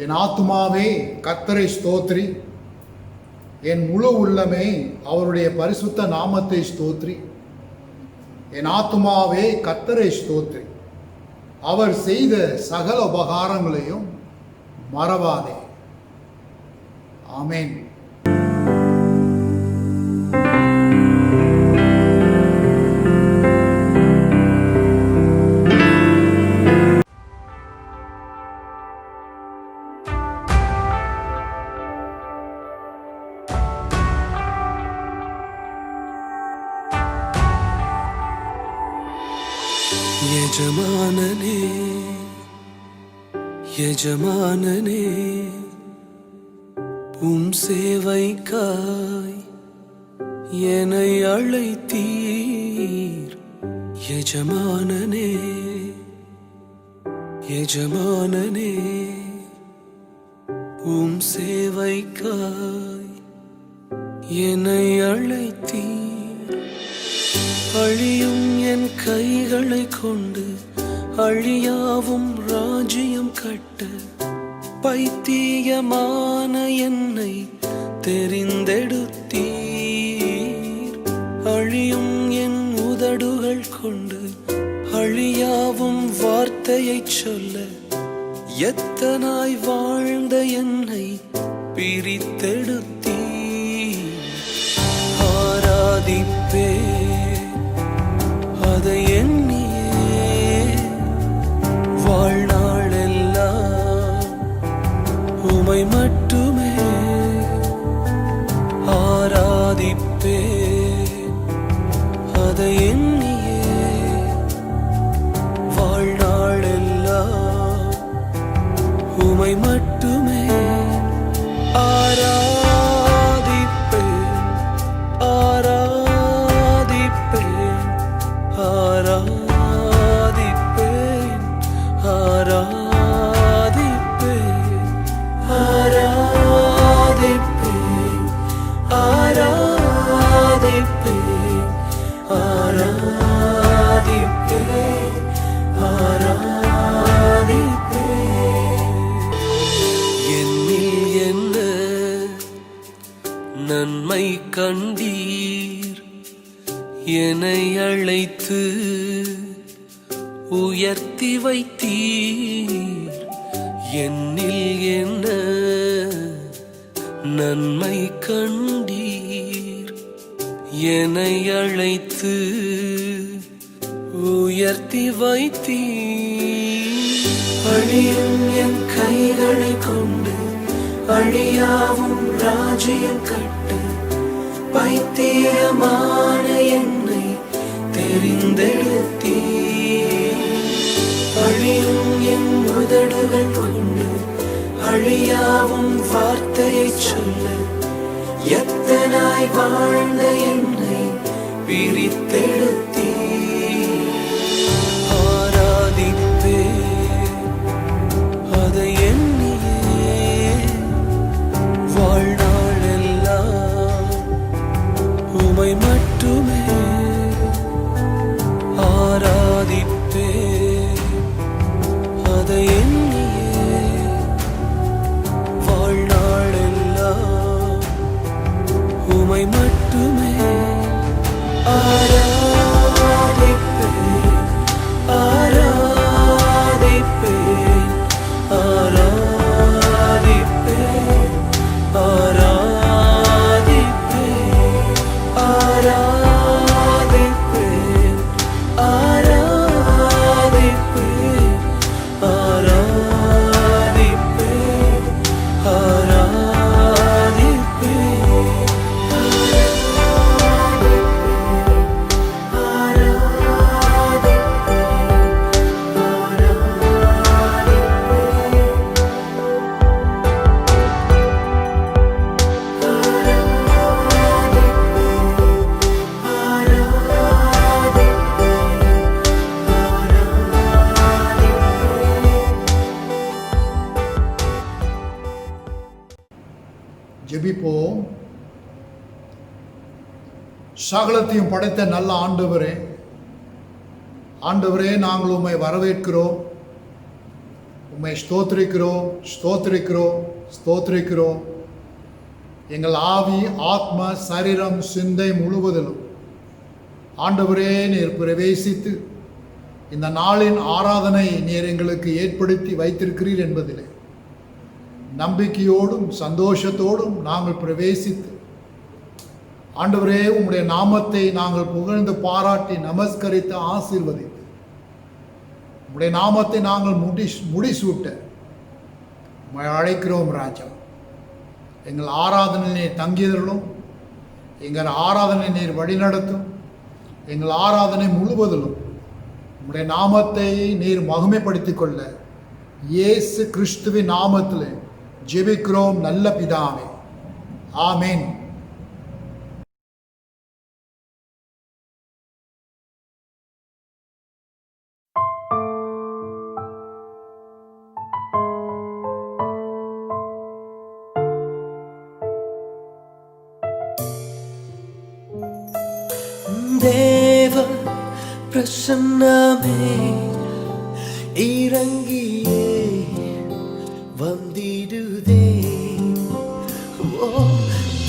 என் ஆத்துமாவே கர்த்தரை ஸ்தோத்ரி, என் முழு உள்ளமே அவருடைய பரிசுத்த நாமத்தை ஸ்தோத்ரி. என் ஆத்துமாவே கர்த்தரை ஸ்தோத்ரி, அவர் செய்த சகல உபகாரங்களையும் மறவாதே. ஆமென். यजमानने यजमानने சேவைக்காய் என்னை அழைத்தீர். यजमानने यजमानने சேவைக்காய் என்னை அழைத்தீர். அழியும் என் கைகளை கொண்டு அழியாவும் ராஜ்யம் கட்ட பைத்தியமான என்னை தெரிந்தெடுத்தீர். அழியும் என் உதடுகள் கொண்டு அழியாவும் வார்த்தையை சொல்ல எத்தனாய் வாழ்ந்த என்னை பிரித்தெடுத்தீர். ஆராதிப்பே அதை எண்ணியே வாழ்நாளெல்லாம் உமை மட்டுமே ஆராதிப்பே. அதை எண்ணியே வாழ்நாளெல்லாம் உமை மட்டுமே ஆராதிப்பேன் ஆராதிப்பேன் ஆராதிப்பேன் ஆராதிப்பேன் ஆராதிப்பேன் ஆராதிப்பேன் ஆராதிப்பேன் ஆராதிப்பேன். என்னில் என்ன நன்மை கண்டீர், என்னை அழைத்து உயர்த்தி வைத்தீர். என்னில் என்ன நன்மை கண்டீர், என்னை அழைத்து உயர்த்தி வைத்தீர். அழியும் என் கைகளை கொண்டு அழியாவும் ராஜ்யம் கட்டு பைத்தியமான என்னை தெரிந்தெடுத்தீர். அழியும் என் உதடுகள் கொண்டு அழியாவும் வார்த்தையை சொல்ல எத்தனாய் வாழ்ந்த என்னை பிரித்தெடுத்தீர். ஆராதிப்பே அதை எண்ணியே வாழ்நாளெல்லாம் உமை மட்டுமே ஆராதிப்பே. அதை எண்ணியே வாழ்நாளெல்லாம் உமை மட்டுமே ஆராதிப்பேன் ஆராதிப்பேன் ஆராதிப்பேன் ஆராதிப்பேன் ஆராதிப்பேன் ஆராதிப்பேன் ஆராதிப்பேன் ஆராதிப்பேன். ஜெபிப்போம். சகலத்தையும் படைத்த நல்ல ஆண்டவரே, ஆண்டவரே நாங்கள் உம்மை வரவேற்கிறோம். உம்மை ஸ்தோத்திரிக்கிறோம், ஸ்தோத்திரிக்கிறோம், ஸ்தோத்திரிக்கிறோம். எங்கள் ஆவி, ஆத்மா, சரீரம், சிந்தை முழுவதிலும் ஆண்டவரே நீர் பிரவேசித்து இந்த நாளின் ஆராதனை நீர் எங்களுக்கு ஏற்படுத்தி வைத்திருக்கிறீர் என்பதிலே நம்பிக்கையோடும் சந்தோஷத்தோடும் நாங்கள் பிரவேசித்து ஆண்டவரே உம்முடைய நாமத்தை நாங்கள் புகழ்ந்து பாராட்டி நமஸ்கரித்து ஆசீர்வதித்து உம்முடைய நாமத்தை நாங்கள் முடிசூட்ட உம்மை அழைக்கிறோம் ராஜா. எங்கள் ஆராதனை நீர் தங்கியதர்களும் எங்கள் ஆராதனை நீர் வழிநடத்தும். எங்கள் ஆராதனை முழுவதிலும் உம்முடைய நாமத்தை நீர் மகிமைப்படுத்திக் கொள்ள இயேசு கிறிஸ்துவின் நாமத்திலே ஜெபிக்கிறோம் நல்ல பிதாவே, ஆமென். தேவ பிரசன்னமே இறங்கியே வந்திடுதே. ஓ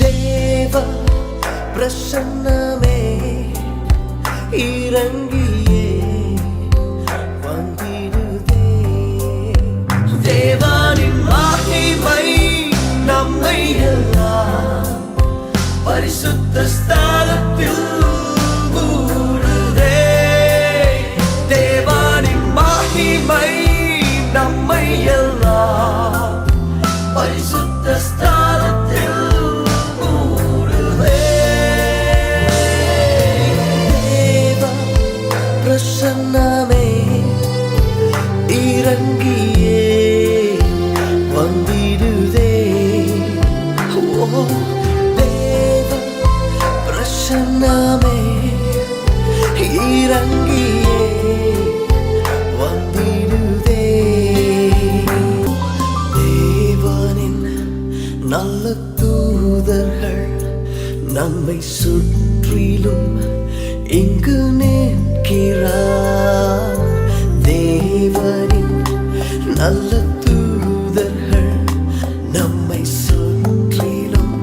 தேவ பிரசன்னமே இறங்கியே வந்திடுதே. தேவனின் மகிமை நம்மை எல்லாம் பரிசுத்த ஸ்தலத்தில் நம்மை எல்லாம் பரிசுத்த ஸ்தலத்தில் கூடுதே. தேவ பிரசன்னமே இறங்கியே வந்திடுதே. ஓ தேவ பிரசன்னமே இறங்கியே வந்திடுதே. தேவனின் நல்ல தூதர்கள் நம்மை சுற்றிலும் இங்கு நிற்கிறார். தேவனின் நல்ல தூதர்கள் நம்மை சுற்றிலும்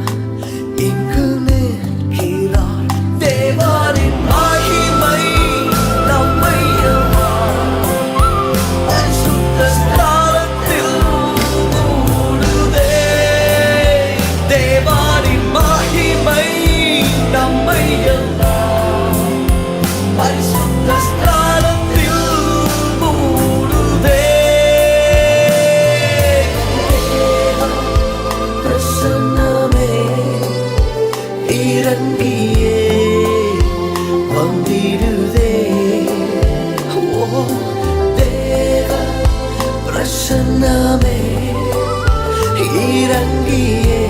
இங்கு நிற்கிறார். தேவனின் மகிமை நம்மை பரிசுத்த ஸ்தலத்தில் கூடுதே. தேவனின் மகிமை நம்மை எல்லாம் பரிசுத்த ஸ்தலத்தில் கூடுதே. தேவ பிரசன்னமே இறங்கியே வந்திடுதே. ஓ தேவ பிரசன்னமே இறங்கியே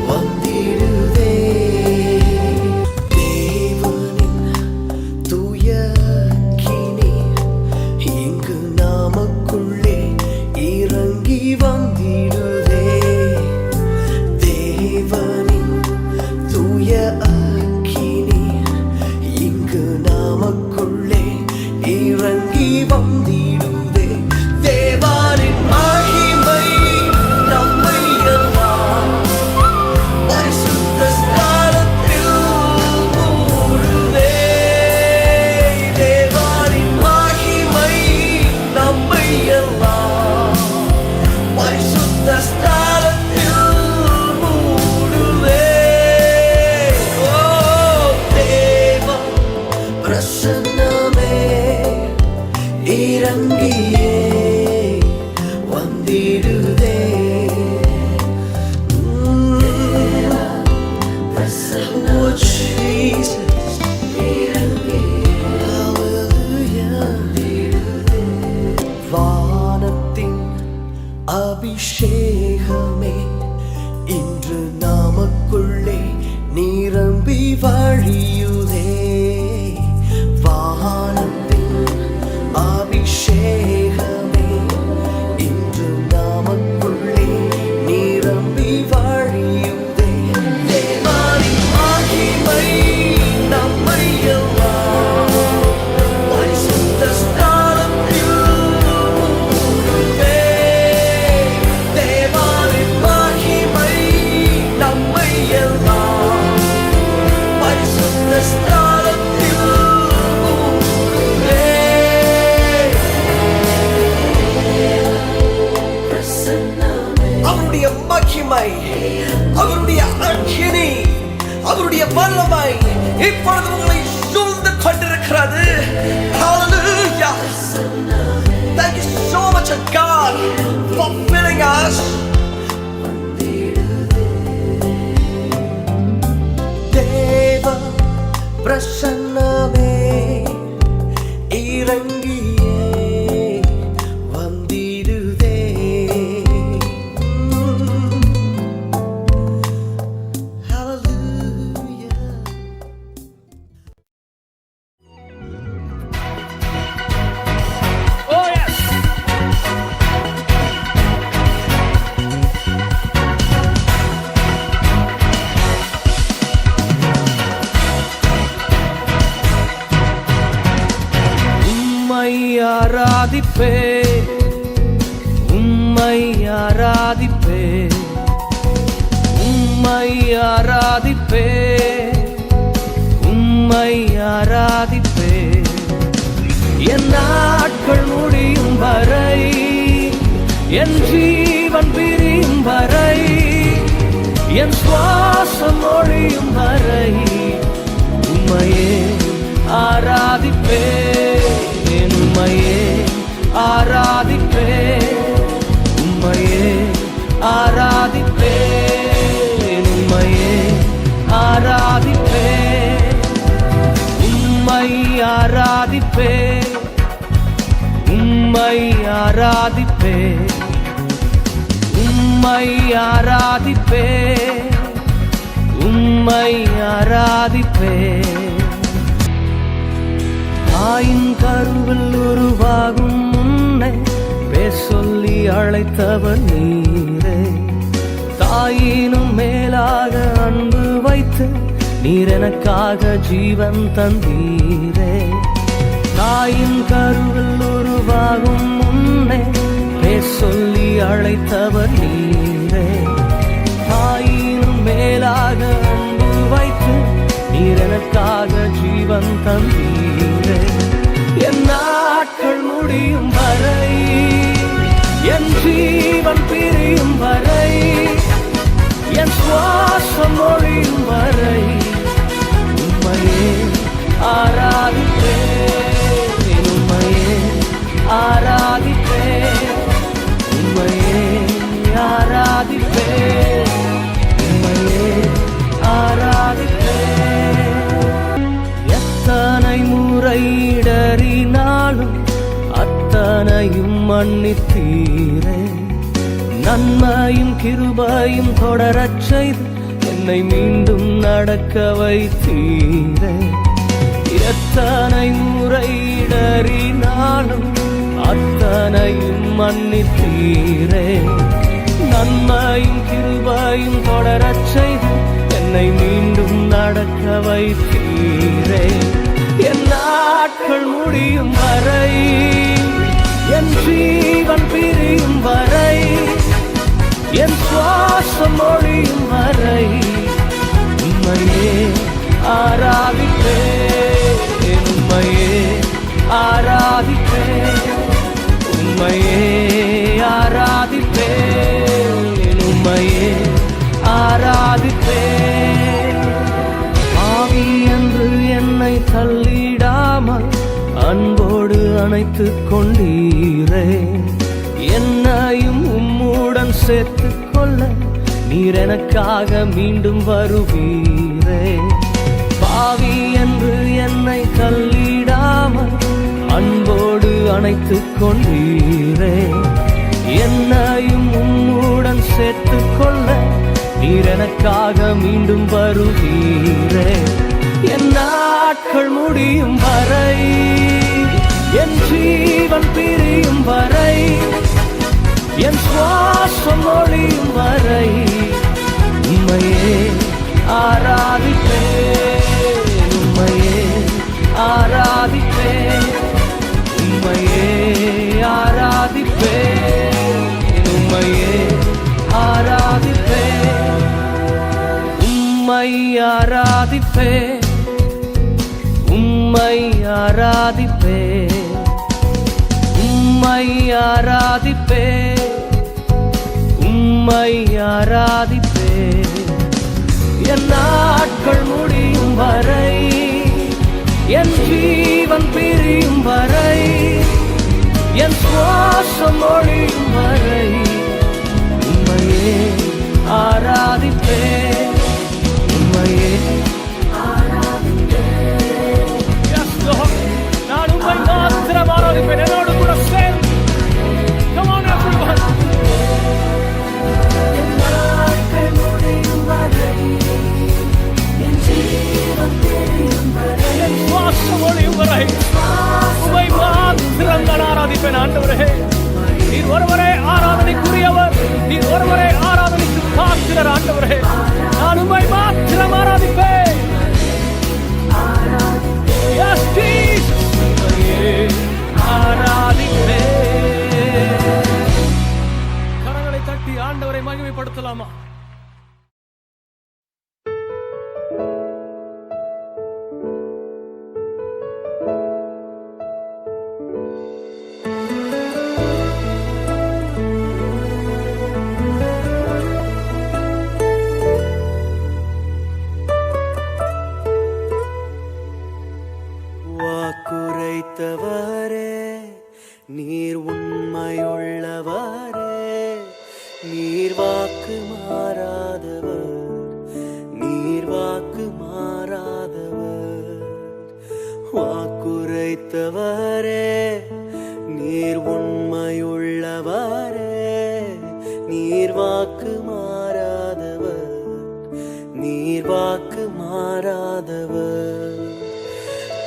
வந்திடுதே. தேவனின் தூய அக்கினி இங்கு நமக்குள்ளே இறங்கி வந்திடுதே. தேவனின் தூய அக்கினி இங்கு நமக்குள்ளே இறங்கி வந்திடுதே. தேவனின் மகிமை நம்மை எல்லாம் பரிசுத்த ஸ்தலத்தில் கூடுதே. தேவனின் மகிமை நம்மை எல்லாம் பரிசுத்த ஸ்தலத்தில் கூடுதே. ஓ தேவ பிரசன்னமே இறங்கியே வந்திடுதே. Oh Jesus, Hallelujah. வானத்தின் அபிஷேகமே இன்று நமக்குள்ளே நிரம்பி வழியுதே. வானத்தின் அபிஷேகம் பிரசன்னமே இறங்கியே வந்திடுதே. Hallelujah. Oh yes. உம்மை ஆராதிப்பே, உம்மை ஆராதிப்பே, உம்மை ஆராதிப்பே, உம்மை ஆராதிப்பே. என் நாட்கள் முடியும் வரை, என் ஜீவன் பிரியும் வரை, என் சுவாசம் ஒழியும் வரை உம்மையே ஆராதிப்பேன், உம்மையே ஆராதிப்பேன், உம்மையே ஆராதிப்பேன், உம்மையே ஆராதிப்பேன், உம்மை ஆராதிப்பேன், உம்மை ஆராதிப்பேன், உம்மை ஆராதிப்பேன், உம்மை ஆராதிப்பேன். தாயின் கருவில் உருவாகும் முன்னே பேர் சொல்லி அழைத்தவர் நீரே. தாயினும் மேலாக அன்பு வைத்து நீர் எனக்காக ஜீவன் தந்தீரே. தாயின் கருவில் உருவாகும் முன்னே பேர் சொல்லி அழைத்தவர் நீரே. தாயினும் மேலாக அன்பு வைத்து நீர் எனக்காக ஜீவன் தந்தீரே. என் நாட்கள் முடியும் வரை, என் ஜீவன் பிரியும் வரை, என் சுவாசம் ஒழியும் வரை உம்மையே ஆராதிப்பேன், உம்மையே ஆராதிப்பேன், உம்மையே ஆராதிப்பேன், உம்மையே ஆராதிப்பேன். எத்தனை முறை இடறினாலும் அத்தனையும் மன்னித்தீரே. நன்மையும் கிருபையும் தொடரச் செய்து என்னை மீண்டும் நடக்க வைத்தீரே. எத்தனை முறை இடறினாலும் அத்தனையும் மன்னித்தீரே. நன்மையும் கிருபையும் தொடரச் செய்து என்னை மீண்டும் நடக்க வைத்தீரே. என் நாட்கள் முடியும் வரை, என் ஜீவன் பிரியும் வரை, என் சுவாசம் ஒழியும் வரை உம்மையே ஆராதிப்பேன், உம்மையே ஆராதிப்பேன், உம்மையே ஆராதிப்பேன், உம்மையே ஆராதிப்பேன். ஆவி என்று என்னை தள்ளிடாமல் அன்போடு அணைத்துக் கொண்டீரே. என்னையும் உம்முடன் சேர்த்துக் கொள்ள நீர் எனக்காக மீண்டும் வருவீரே. பாவி என்று என்னை தள்ளிடாமல் அன்போடு அணைத்துக் கொண்டீரே. என்னையும் உம்முடன் சேர்த்துக் கொள்ள நீர் எனக்காக மீண்டும் வருவீரே. என் நாட்கள் முடியும் வரை, என் ஜீவன் பிரியும் வரை, என் சுவாசம் ஒழியும் வரை உம்மையே ஆராதிப்பேன், உம்மையே ஆராதிப்பேன், உம்மையே ஆராதிப்பேன், உம்மையே ஆராதிப்பேன், உம்மை ஆராதிப்பேன், உம்மை ஆராதிப்பேன், உம்மை ஆராதிப்பேன், உம்மை ஆராதிப்பேன். என் நாட்கள் முடியும் வரை, என் ஜீவன் பிரியும் வரை, என் சுவாசம் ஒழியும் வரை உம்மையே ஆராதிப்பேன், உம்மையே ஆராதிப்பேன், ஆண்டவரே. நீர் ஒருவரே ஆராதனைக்குரியவர், நீர் ஒருவரே ஆராதனைக்கு பாத்திரர் ஆண்டவரே. நான் உம்மை மாத்திரம் ஆராதிப்பேன். Yes, Jesus. உம்மையே ஆராதிப்பேன். கரங்களை தட்டி ஆண்டவரை மகிமைப்படுத்தலாமா? வாக்குரைத்தவரே, நீர் உண்மையுள்ளவரே, நீர் வாக்கு மாறாதவர், நீர் வாக்கு மாறாதவர். வாக்குரைத்தவரே, நீர் உண்மையுள்ளவரே, நீர் வாக்கு மாறாதவர், நீர் வாக்கு மாறாதவர்.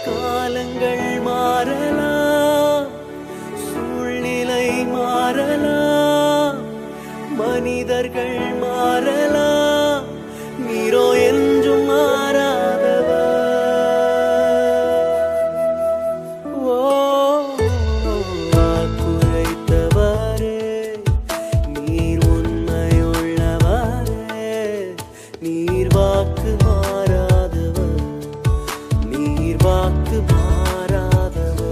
காலங்கள் மாறலாம், சூழ்நிலை மாறலாம், மனிதர்கள் மாறலாம், நீரோ என்றும் மாறாதவர். ஓ வாக்குரைத்தவரே, நீர் உண்மையுள்ளவரே, நீர் வாக்கு மாறாதவர், நீர் வாக்கு மாறாதவர்.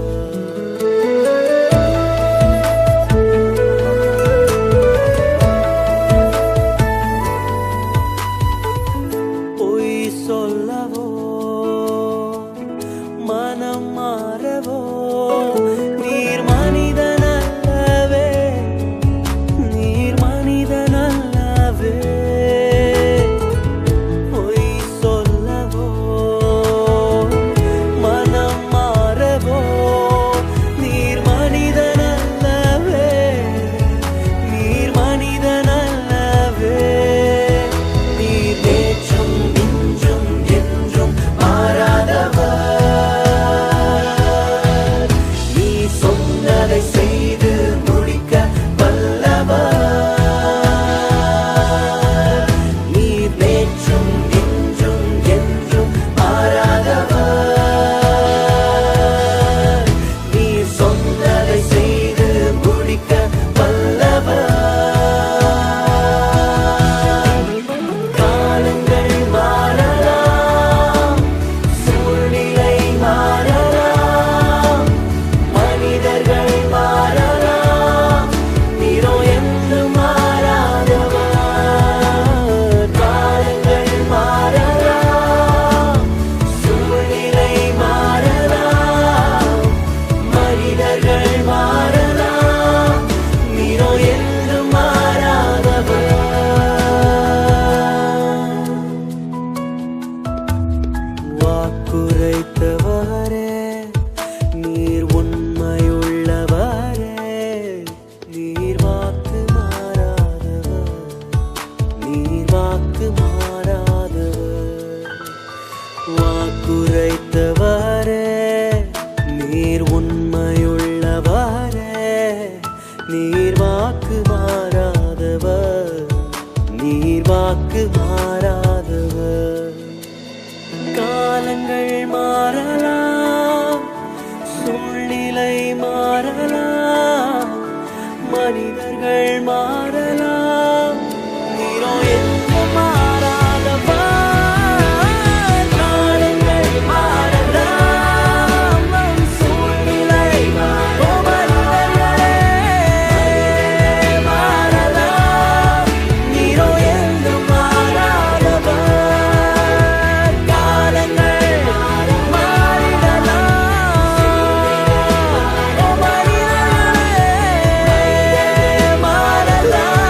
பொய் சொல்லவோ, மனம் மாறவோ, நீர் மனிதனல்லவே, நீர் மனிதனல்லவே. பொய் சொல்லவோ, மனம் மாறவோ, நீர் மனிதனல்லவே, நீர் மனிதனல்லவே. நீர் நேற்றும் இன்றும் என்றும் மாறாதவர், நீ சொன்னதை செய்து முடிக்க வல்லவர். நீர் நேற்றும் இன்றும் என்றும் மாறாதவர், நீ சொன்னதை செய்து முடிக்க வல்லவர். காலங்கள் மாறலாம், சூழ்நிலை மாறலாம், மனிதர்கள் மாறலாம், நீரோ என்றும் மாறாதவர். காலங்கள் மாறலாம், சூழ்நிலை மாறலாம், மனிதர்கள் மாறலாம், நீரோ என்றும் மாறாதவர். வாக்குரைத்தவரே, நீர் உண்மையுள்ளவரே, நீர் வாக்கு மாறாதவர், நீர் வாக்கு மாறாதவர். வாக்குரைத்தவரே, நீர் உண்மையுள்ளவரே, நீர் வாக்கு மாறாதவர், நீர் வாக்கு மாறாதவர். காலங்கள் மாறலாம், சூழ்நிலை மாறலாம், மனிதர்கள் மாறலாம், நீரோ என்றும் மாறாதவர். காலங்கள் மாறலாம், சூழ்நிலை மனிதர்களே மாறலாம், நீரோ என்றும் மாறாதவர். காலங்கள் மாறிடலாம், மனிதர்களே மாறலாம்,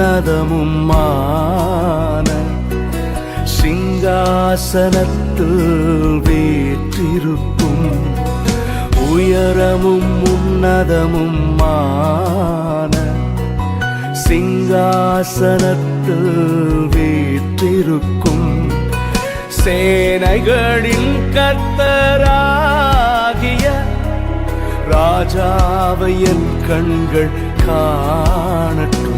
உன்னதமுமான சிங்காசனத்தில் வீற்றிருக்கும் உயரமும் உன்னதமுமான சிங்காசனத்தில் வீற்றிருக்கும் சேனைகளின் கர்த்தராகிய ராஜாவை என் கண்கள் காணட்டும்.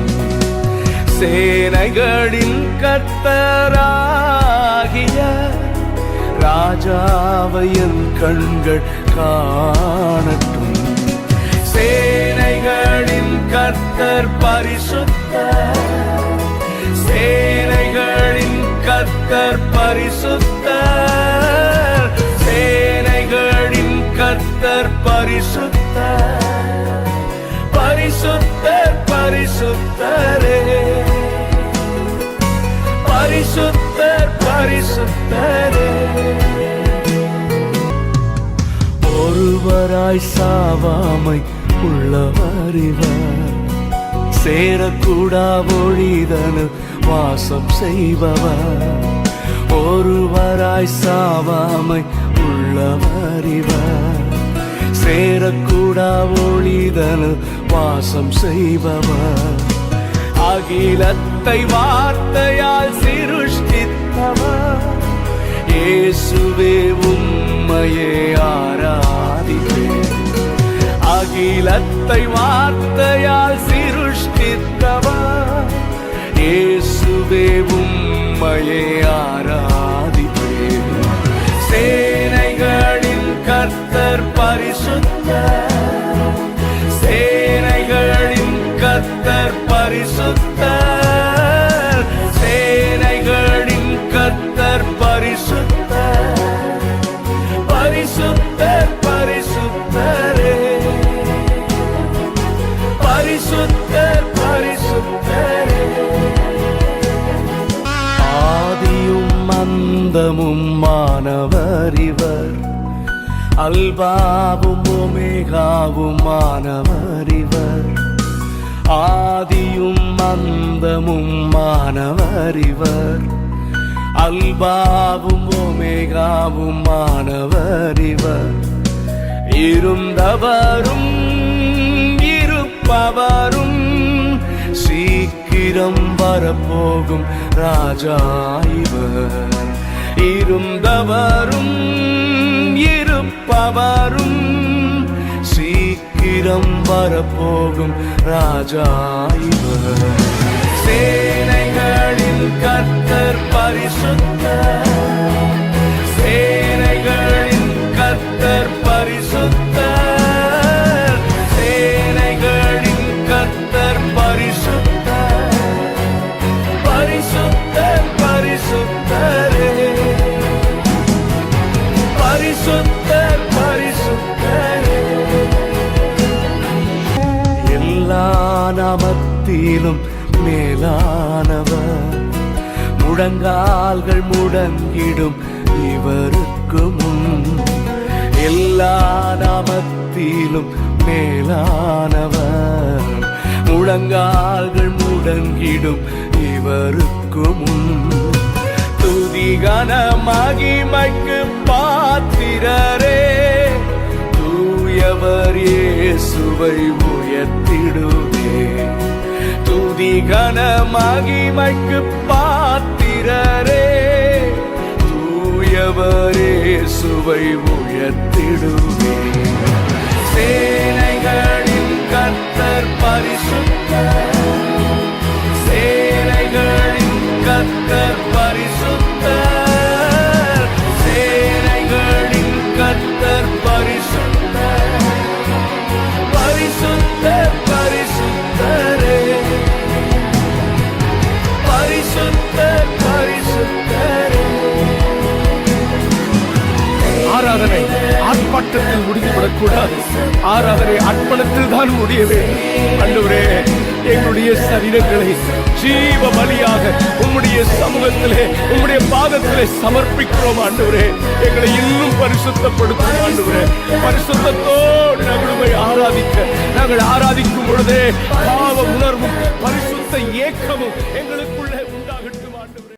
சேனைகளின் கர்த்தராகிய ராஜாவை என் கண்கள் காணட்டும். சேனைகளின் கர்த்தர் பரிசுத்தர், சேனைகளின் கர்த்தர் பரிசுத்தர், சேனைகளின் கர்த்தர் பரிசுத்தர், பரிசுத்தர் பரிசுத்தரே, பரிசுத்தர் பரிசுத்தரே. ஒருவராய் சாவாமை உள்ளவர் இவர், சேரக்கூடா ஒழிதனு வாசம் செய்பவர். ஒருவராய் சாவாமை உள்ளவர் இவர், சேரக்கூடா ஒழிதனு வாசம் செய்பவர். அகிலத்தை வார்த்தையால் சிருஷ்டித்தவர், இயேசுவே உம்மையே ஆராதிப்பேன். அகிலத்தை வார்த்தையால் சிருஷ்டித்தவர், இயேசுவே உம்மையே ஆராதிப்பேன். சேனைகளின் கர்த்தர் பரிசுத்தர், சேனைகளின் கர்த்தர் பரிசுத்தர், சேனைகளின் கர்த்தர் பரிசுத்தர், பரிசுத்தர் பரிசுத்தரே, பரிசுத்தர் பரிசுத்தரே. ஆதியும் அந்தமும் மானவர் இவர், அல்பாவும் ஒமேகாவும் மானவர் இவர். ஆதியும் அந்தமும் மானவர் இவர், அல்பாவும் ஒமேகாவும் மானவர் இவர். இருந்தவரும் இருப்பவரும் சீக்கிரம் வரப்போகும் ராஜா இவர். இருந்தவரும் இருப்பவரும் சீக்கிரம் வரப்போகும் ராஜா இவர். சேனைகளின் கர்த்தர் பரிசுத்தர், சேனைகளின் கர்த்தர் பரிசுத்தர், சேனைகளின் கர்த்தர் பரிசுத்தர், பரிசுத்தர் பரிசுத்தரே, பரிசுத்தர் பரிசுத்தரே. எல்லா நாமத்திலும் மேலானவர், முழங்கால்கள் முடங்கிடும் இவருக்கு முன். எல்லா நாமத்திலும் மேலானவர், முழங்கால்கள் முடங்கிடும் இவருக்கு முன். துதிகன மகிமைக்கு பாத்திரரே, தூயவர் இயேசுவை உயர்த்திடுவே. துதிகன மகிமைக்கு பாத்திரரே, தூயவர் இயேசுவை உயர்த்திடுவே. சேனைகளின் கர்த்தர் பரிசுத்தர், சேனைகளின் கர்த்தர் பரிசுத்தர், சேனைகளின் கர்த்தர் பரிசுத்தர், பரிசுத்தர் பரிசுத்தரே, பரிசுத்தர் பரிசுத்தரே. ஆராதனை ஆர்ப்பாட்டத்தில் முடிந்துவிடக்கூடாது. ஆராதனை அர்ப்பணத்தில் தான் முடிய வேண்டும். ஆண்டவரே, எங்களுடைய சரீரங்களை ஜீவ பலியாக உம்முடைய சமூகத்திலே உம்முடைய பாதத்திலே சமர்ப்பிக்கிறோம் ஆண்டவரே. எங்களை இன்னும் பரிசுத்தப்படுத்தும் ஆண்டவரே. பரிசுத்தத்தோடு நாங்கள் உம்மை நாங்கள் ஆராதிக்கும் பொழுதே பாவ உணர்வும் பரிசுத்த ஏக்கமும் எங்களுக்குள்ளே உண்டாகட்டும் ஆண்டவரே.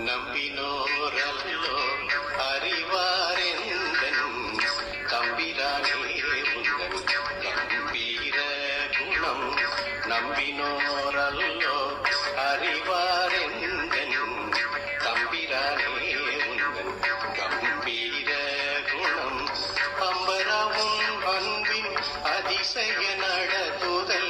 நம்பினோரல்லோ அறிவாரெந்தன் தம்பிரானே உந்தன் கம்பீர குணம். நம்பினோரல்லோ அறிவாரெந்தன் தம்பிரானே உந்தன் கம்பீர குணம். அம்பரவும் அன்பின் அதிசய நடத்துதல்.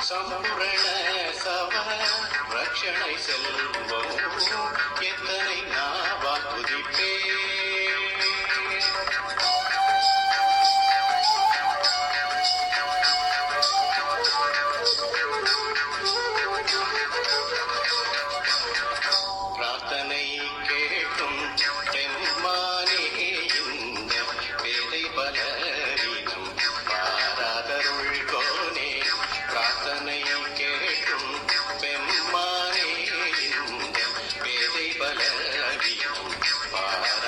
சம்பூரண சவ ரக்ஷணை செல்வம் எத்தனை நாவால் துதிப்பே. பிரார்த்தனை கேட்கும் தெம்மானே இந்த வேதை பலவீனம் பாராதருள் கோனே. பிரார்த்தனை கேட்கும் பெம்மானே இந்த வேதை பலவீனம் பாராதருள்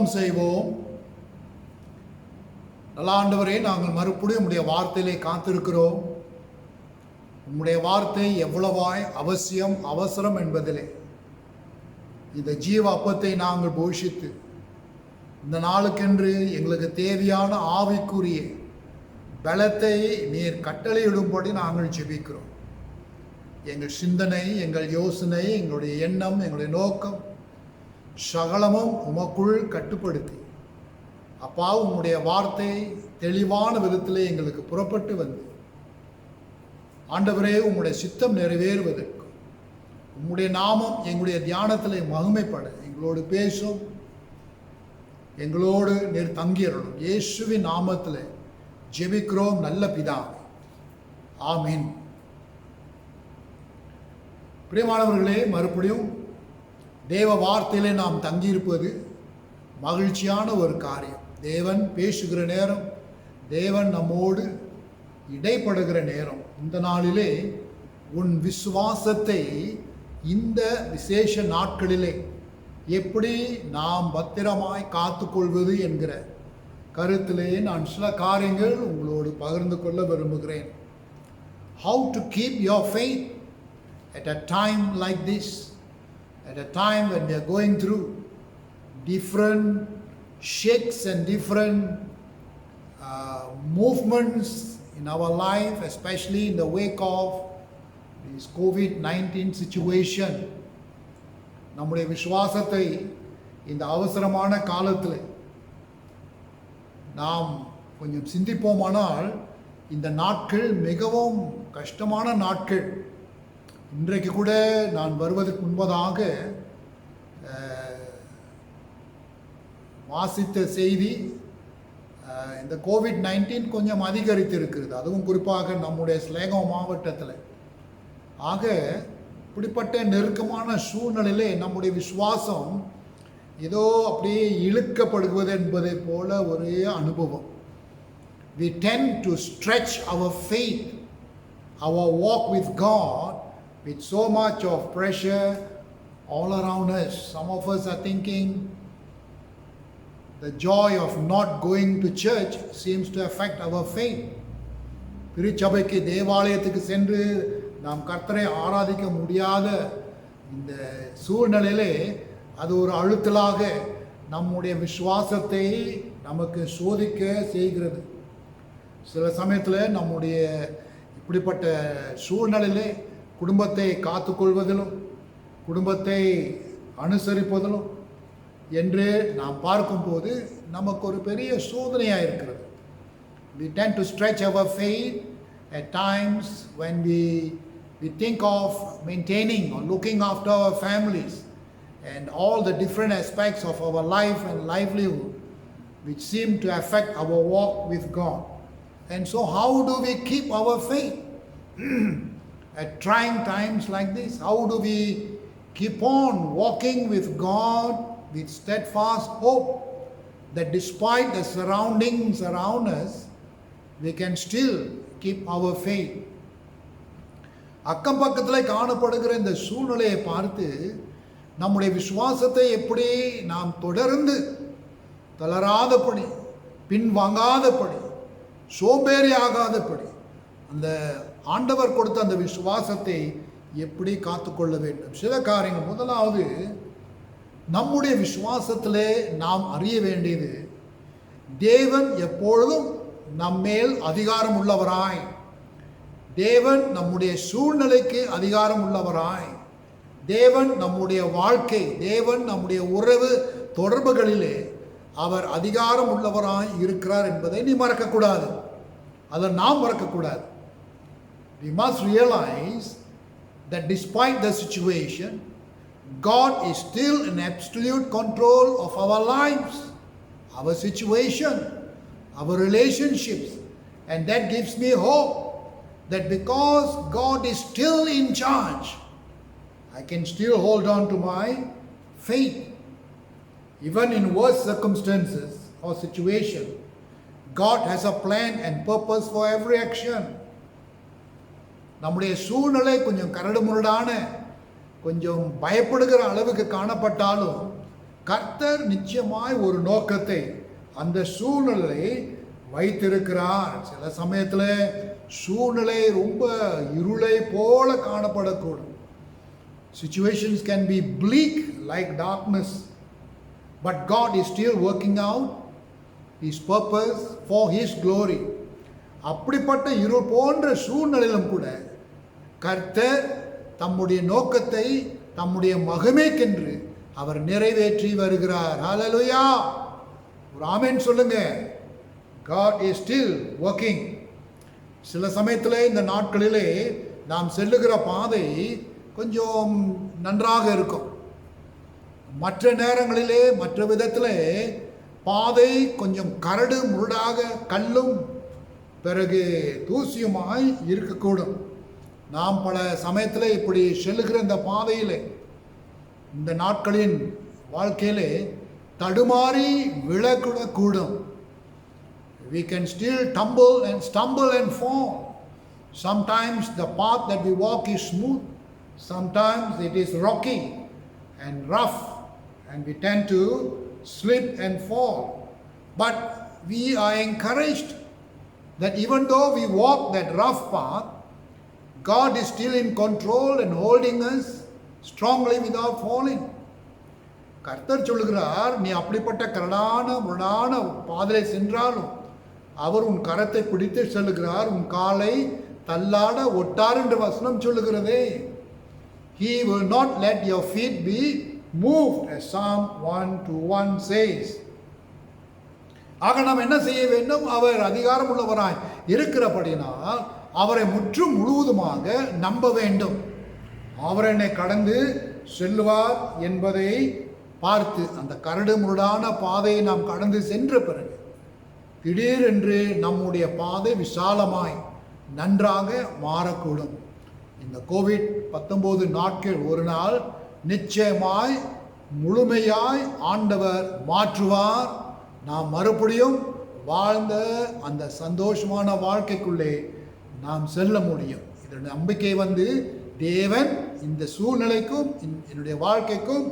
ஜெபம் செய்வோம். நல்ல ஆண்டவரே, நாங்கள் மறுபடியும் உம்முடைய வார்த்தையிலே காத்திருக்கிறோம். உம்முடைய வார்த்தை எவ்வளவாய் அவசியம் அவசரம் என்பதிலே இந்த ஜீவ அப்பத்தை நாங்கள் போஷித்து இந்த நாளுக்கென்று எங்களுக்கு தேவையான ஆவிக்குரிய பலத்தை நீர் கட்டளையிடும்படி நாங்கள் ஜெபிக்கிறோம். எங்கள் சிந்தனை, எங்கள் யோசனை, எங்களுடைய எண்ணம், எங்களுடைய நோக்கம் சகலமும் உமக்குள் கட்டுப்படுத்தி அப்பா உம்முடைய வார்த்தை தெளிவான விதத்திலே எங்களுக்கு புறப்பட்டு வந்து ஆண்டவரே உம்முடைய சித்தம் நிறைவேறுவதற்கு உம்முடைய நாமம் எங்களுடைய தியானத்திலே மகிமைப்பட எங்களோடு பேசும், எங்களோடு நீர் தங்கியறணும். இயேசுவின் நாமத்திலே ஜெபிக்கிறோம் நல்ல பிதாவே, ஆமீன். பிரியமானவர்களே, மறுபடியும் தேவ வார்த்தையிலே நாம் தங்கியிருப்பது மகிழ்ச்சியான ஒரு காரியம். தேவன் பேசுகிற நேரம், தேவன் நம்மோடு இடைப்படுகிற நேரம். இந்த நாளிலே உன் விசுவாசத்தை இந்த விசேஷ நாட்களிலே எப்படி நாம் பத்திரமாய் காத்துக்கொள்வது என்கிற கருத்திலே நான் சில காரியங்கள் உங்களோடு பகிர்ந்து கொள்ள விரும்புகிறேன். How to keep your faith at a time like this, at a time when we are going through different shakes and different movements in our life, especially in the wake of this COVID-19 situation. நம்முடைய விசுவாசத்தை இந்த அவசரமான காலத்தில் நாம் கொஞ்சம் சிந்திப்போமானால் இந்த நாட்கள் மிகவும் கஷ்டமான நாட்கள். இன்றைக்கு கூட நான் வருவதற்கு முன்பதாக வாசித்த செய்தி, இந்த COVID-19 கொஞ்சம் அதிகரித்து இருக்கிறது, அதுவும் குறிப்பாக நம்முடைய ஸ்லேகம் மாவட்டத்தில். ஆக இப்படிப்பட்ட நெருக்கமான சூழ்நிலையிலே நம்முடைய விசுவாசம் ஏதோ அப்படியே இழுக்கப்படுவது என்பதை போல ஒரே அனுபவம். We tend to stretch our faith, our walk with God with so much of pressure all around us. Some of us are thinking the joy of not going to church seems to affect our faith. திருச்சபைக்கு தேவாலயத்துக்கு சென்று நாம் கர்த்தரை ஆராதிக்க முடியாத இந்த சூழ்நிலையிலே அது ஒரு அழுத்தலாக நம்முடைய விசுவாசத்தை நமக்கு சோதிக்க செய்கிறது. சில சமயத்தில் நம்முடைய இப்படிப்பட்ட சூழ்நிலையிலே குடும்பத்தை காத்துக்கொள்வதிலும் குடும்பத்தை அனுசரிப்பதிலும் என்று நாம் பார்க்கும்போது நமக்கு ஒரு பெரிய சோதனையாக இருக்கிறது. We tend to stretch our faith at times when we think of maintaining or looking after our families and all the different aspects of our life and livelihood which seem to affect our walk with God. And so how do we keep our faith at trying times like this? How do we keep on walking with God with steadfast hope that despite the surroundings around us, we can still keep our faith? அக்கம் பக்கத்தில் காணப்படுகிற இந்த சூழ்நிலையை பார்த்து நம்முடைய விசுவாசத்தை எப்படி நாம் தொடர்ந்து தளராதபடி, பின்வாங்காதபடி, சோம்பேறி ஆகாதபடி அந்த ஆண்டவர் கொடுத்த அந்த விசுவாசத்தை எப்படி காத்துக்கொள்ள வேண்டும்? சில காரியங்கள். முதலாவது, நம்முடைய விசுவாசத்திலே நாம் அறிய வேண்டியது, தேவன் எப்பொழுதும் நம்மேல் அதிகாரம் உள்ளவராய், தேவன் நம்முடைய சூழ்நிலைக்கு அதிகாரம் உள்ளவராய், தேவன் நம்முடைய வாழ்க்கை, தேவன் நம்முடைய உறவு தொடர்புகளிலே அவர் அதிகாரம் உள்ளவராய் இருக்கிறார் என்பதை நீ மறக்கக்கூடாது, அதை நாம் மறக்கக்கூடாது. We must realize that despite the situation, God is still in absolute control of our lives, our situation, our relationships, and that gives me hope that because God is still in charge, I can still hold on to my faith. Even in worse circumstances or situation, God has a plan and purpose for every action. நம்முடைய சூழ்நிலை கொஞ்சம் கரடுமுரடான, கொஞ்சம் பயப்படுகிற அளவுக்கு காணப்பட்டாலும் கர்த்தர் நிச்சயமாய் ஒரு நோக்கத்தை அந்த சூழ்நிலை வைத்திருக்கிறார். சில சமயத்தில் சூழ்நிலை ரொம்ப இருளை போல காணப்படக்கூடும். Situations can be bleak like darkness, but God is still working out His purpose for His glory. அப்படிப்பட்ட இருள் போன்ற சூழ்நிலையிலும் கூட கர்த்தர் தம்முடைய நோக்கத்தை தம்முடைய மகிமைக்கென்று அவர் நிறைவேற்றி வருகிறார். ஹல்லேலூயா! ஒரு ஆமென் சொல்லுங்க. God is still working. சில சமயத்தில் இந்த நாட்களிலே நாம் செல்லுகிற பாதை கொஞ்சம் நன்றாக இருக்கும். மற்ற நேரங்களிலே மற்ற விதத்தில் பாதை கொஞ்சம் கரடு முரடாக கல்லும் பிறகு தூசியுமாய் இருக்கக்கூடும். நாம் பல சமயத்தில் இப்படி செல்லுகிற இந்த பாதையில் இந்த நாட்களின் வாழ்க்கையிலே தடுமாறி விழக்கூடக்கூடும். We can still stumble and fall. Sometimes the path that we walk is smooth, sometimes it is rocky and rough, and we tend to slip and fall. But we are encouraged that even though we walk that rough path, God is still in control and holding us strongly without falling. கர்த்தர் சொல்லுகிறார், நீ அப்படிப்பட்ட கரடான முரடான பாதையை சென்றாலும் அவர் உன் கரத்தை பிடித்து செல்லுகிறார், உன் காலை தள்ளாட ஒட்டார் என்று வசனம் சொல்லுகிறதே. He will not let your feet be moved, as Psalm 1:1 says. ஆக நாம் என்ன செய்ய வேண்டும்? அவர் அதிகாரம் உள்ளவராய் இருக்கிறபடினால் அவரை முற்றும் முழுவதுமாக நம்ப வேண்டும். அவர் என்னை கடந்து செல்வார் என்பதை பார்த்து அந்த கரடு முரடான பாதையை நாம் கடந்து சென்ற பிறகு திடீரென்று நம்முடைய பாதை விசாலமாய் நன்றாக மாறக்கூடும். இந்த COVID-19 நாட்கள் ஒரு நாள் நிச்சயமாய் முழுமையாய் ஆண்டவர் மாற்றுவார். நாம் மறுபடியும் வாழ்ந்த அந்த சந்தோஷமான வாழ்க்கைக்குள்ளே நாம் செல்ல முடியும். இதனுடைய நம்பிக்கை தேவன் இந்த சூழ்நிலைக்கும் என்னுடைய வாழ்க்கைக்கும்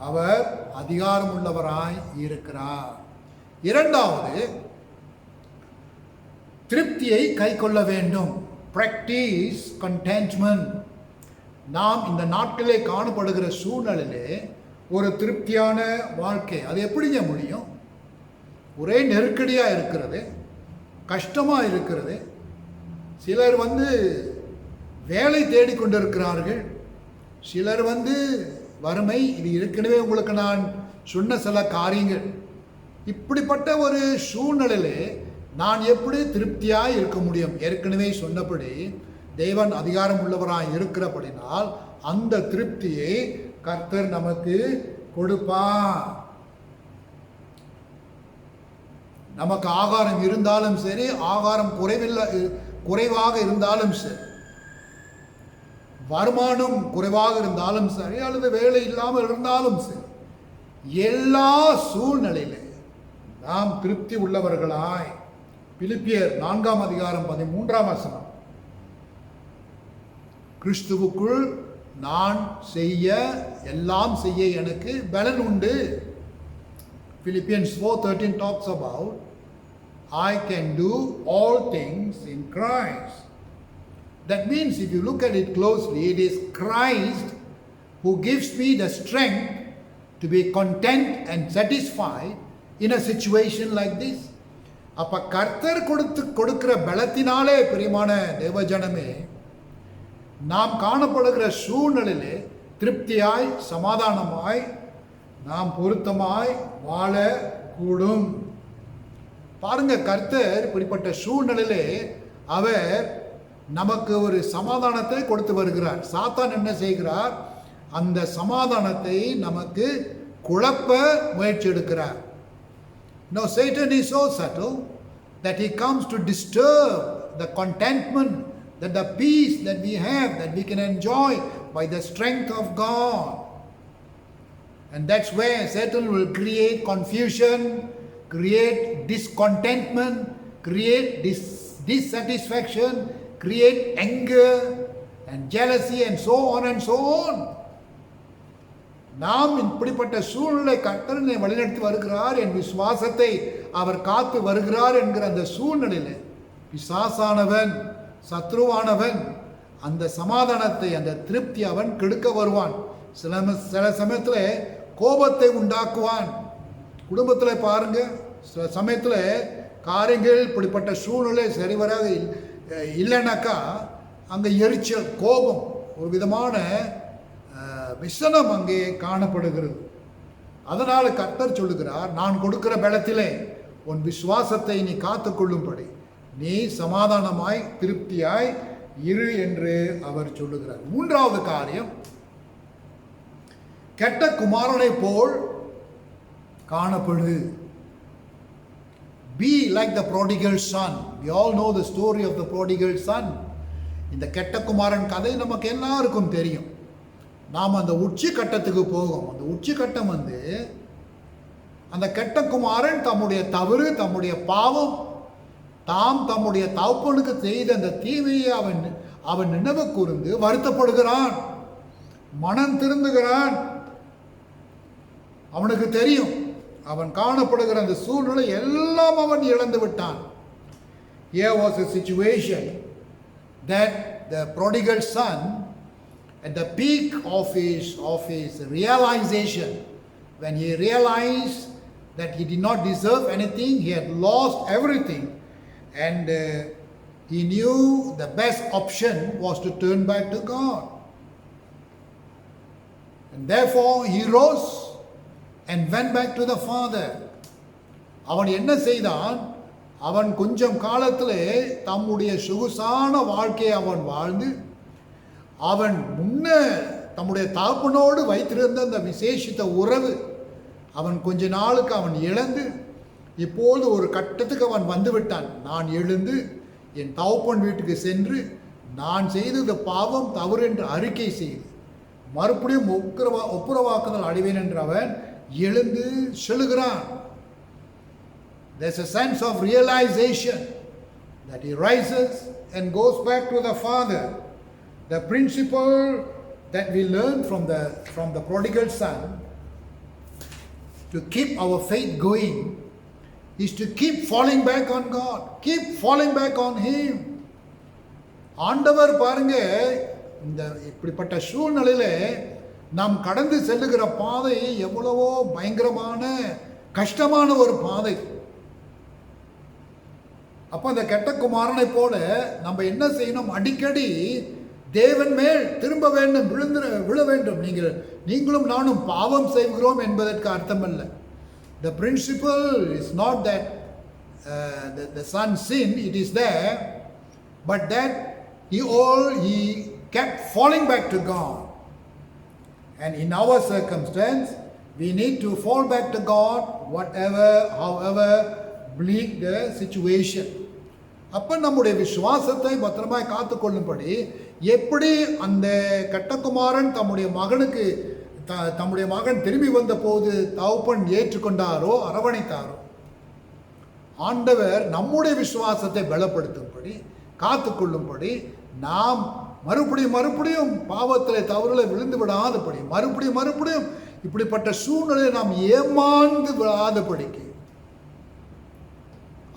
அவர் அதிகாரம் உள்ளவராய் இருக்கிறார். இரண்டாவது, திருப்தியை கைக்கொள்ள வேண்டும். Practice contentment. நாம் இந்த நாட்களே காணப்படுகிற சூழ்நிலையிலே ஒரு திருப்தியான வாழ்க்கை அது எப்படிங்க முடியும்? ஒரே நெருக்கடியாக இருக்கிறது, கஷ்டமாக இருக்கிறது. சிலர் வேலை தேடிக்கொண்டிருக்கிறார்கள், சிலர் வறுமை. இது ஏற்கனவே உங்களுக்கு நான் சொன்ன சில காரியங்கள். இப்படிப்பட்ட ஒரு சூழ்நிலையிலே நான் எப்படி திருப்தியாய் இருக்க முடியும்? ஏற்கனவே சொன்னபடி தேவன் அதிகாரம் உள்ளவராய் இருக்கிறபடினால் அந்த திருப்தியை கர்த்தர் நமக்கு கொடுப்பார். நமக்கு ஆகாரம் இருந்தாலும் சரி, ஆகாரம் குறைவாக இருந்தாலும் சரி, வருமானம் குறைவாக இருந்தாலும் சரி, அல்லது வேலை இல்லாமல் இருந்தாலும் சரி, எல்லா சூழ்நிலையிலே நாம் திருப்தி உள்ளவர்களாய். பிலிப்பியர் 4:13 கிறிஸ்துவுக்குள் நான் எல்லாம் செய்ய எனக்கு பலன் உண்டு. Philippians 4:13 talks about I can do all things in Christ. That means if you look at it closely, it is Christ who gives me the strength to be content and satisfied in a situation like this. அப்ப கர்த்தர் கொடுக்கிற பலத்தினாலே பிரியமான தேவஜனமே நாம் காணப்படுகிற சூழ்நிலையிலே திருப்தியாய் சமாதானமாய் நாம் பொருத்தமாய் வாழக்கூடும். பாருங்க, கர்த்தர் இப்படிப்பட்ட சூழ்நிலையிலே அவர் நமக்கு ஒரு சமாதானத்தை கொடுத்து வருகிறார். சாத்தான் என்ன செய்கிறார்? அந்த சமாதானத்தை நமக்கு குழப்ப முயற்சி எடுக்கிறார். Now Satan is so subtle that he comes to disturb the contentment, that the peace that we have, that we can enjoy by the strength of God. And that's where Satan will create confusion, create discontentment, create dissatisfaction, create anger and jealousy and so on and so on. நாம் இப்படிப்பட்ட சூழ்நிலை கர்த்தர் என்னை வழிநடத்தி வருகிறார், என் விசுவாசத்தை அவர் காத்து வருகிறார் என்கிற அந்த சூழ்நிலையில் பிசாசானவன், சத்ருவானவன் அந்த சமாதானத்தை, அந்த திருப்தி அவன் கெடுக்க வருவான். சில சமயத்தில் கோபத்தை உண்டாக்குவான். குடும்பத்தில் பாருங்க, சில சமயத்தில் காரியங்கள் இப்படிப்பட்ட சூழ்நிலை சரிவராக இல்லைனாக்கா அங்கே எரிச்சல், கோபம், ஒரு விதமான விசனம் அங்கே காணப்படுகிறது. அதனால் கர்த்தர் சொல்லுகிறார், நான் கொடுக்கிற பலத்திலே உன் விசுவாசத்தை நீ காத்துக்கொள்ளும்படி நீ சமாதானமாய் திருப்தியாய் இரு என்று அவர் சொல்லுகிறார். மூன்றாவது காரியம், கெட்ட குமாரனை போல் காணப்படு. Be like the prodigal son. We all know the story of the prodigal son. இந்த கெட்ட குமாரன் கதை நமக்கு எல்லாருக்கும் தெரியும். நாம் அந்த உச்சி கட்டத்துக்கு போகும். அந்த உச்சி கட்டம் அந்த கெட்ட குமாரன் தம்முடைய தவறு, தம்முடைய பாவம், தம்முடைய தகப்பனுக்கு செய்த அந்த தீமையை அவன் நினைவு கூர்ந்து வருத்தப்படுகிறான், மனம் திருந்துகிறான். அவனுக்கு தெரியும் அவன் காணப்படுகிற அந்த சூழ்நிலை எல்லாம் அவன் இழந்து விட்டான். Here was a situation that the prodigal son, at the peak of his realization, when he realized that he did not deserve anything, he had lost everything, and he knew the best option was to turn back to God. And therefore he rose and went back to the Father. அவன் என்ன செய்தான்? அவன் கொஞ்சம் காலத்திலே தம்முடைய சொகுசான வாழ்க்கையை அவன் வாழ்ந்து, அவன் முன்ன தம்முடைய தகப்பனோடு வைத்திருந்த அந்த விசேஷித்த உறவு அவன் கொஞ்ச நாளுக்கு அவன் இழந்து, இப்போது ஒரு கட்டத்துக்கு அவன் வந்துவிட்டான். நான் எழுந்து என் தகப்பன் வீட்டுக்கு சென்று நான் செய்தது பாவம், தவறு என்று அறிக்கை செய்து மறுபடியும் ஒப்புரவாக்குதல் அடைவேன் என்று அவன் எழுந்து செல்லுகிறான். There's a sense of realization that he rises and goes back to the Father. The principle that we learn from the prodigal son to keep our faith going is to keep falling back on God, keep falling back on Him. ஆண்டவர் பாருங்க, இந்த இப்படிப்பட்ட சூழ்நிலையில நாம் கடந்து செல்லுகிற பாதை எவ்வளவோ பயங்கரமான கஷ்டமான ஒரு பாதை. அப்போ அந்த கெட்ட குமாரனை போல நம்ம என்ன செய்யணும்? அடிக்கடி தேவன் மேல் திரும்ப வேண்டும், விழ வேண்டும். நீங்களும் நானும் பாவம் செய்கிறோம் என்பதற்கு அர்த்தம் அல்ல. The principle is not that the son sinned, it is there, but that he kept falling back to God. And in our circumstance, we need to fall back to God, however bleak the situation. அப்போ நம்முடைய விசுவாசத்தை பத்திரமாய் காத்துக்கொள்ளும்படி எப்படி அந்த கட்டகுமாரன் தம்முடைய மகன் திரும்பி வந்த போது தகப்பன் ஏற்றுக்கொண்டாரோ, அரவணைத்தாரோ, ஆண்டவர் நம்முடைய விசுவாசத்தை பலப்படுத்தும்படி காத்துக்கொள்ளும்படி நாம் மறுபடியும் பாவத்தில் தவறுல விழுந்து விடாதபடி, மறுபடியும் இப்படிப்பட்ட சூழ்நிலையை நாம் ஏமாந்து விடாதபடிக்கு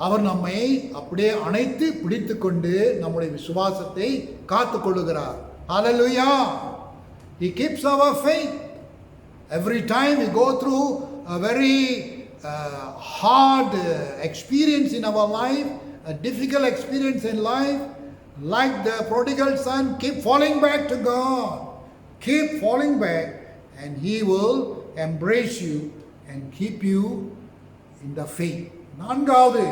அவர் நம்மை அப்படியே அணைத்து பிடித்து கொண்டு நம்முடைய விசுவாசத்தை காத்துக்கொள்ளுகிறார். ஹல்லேலூயா! He keeps our faith. Every time we go through a very hard experience in our life, a difficult experience in life, like the prodigal son, keep falling back to God. Keep falling back and He will embrace you and keep you in the faith. நான்காவது,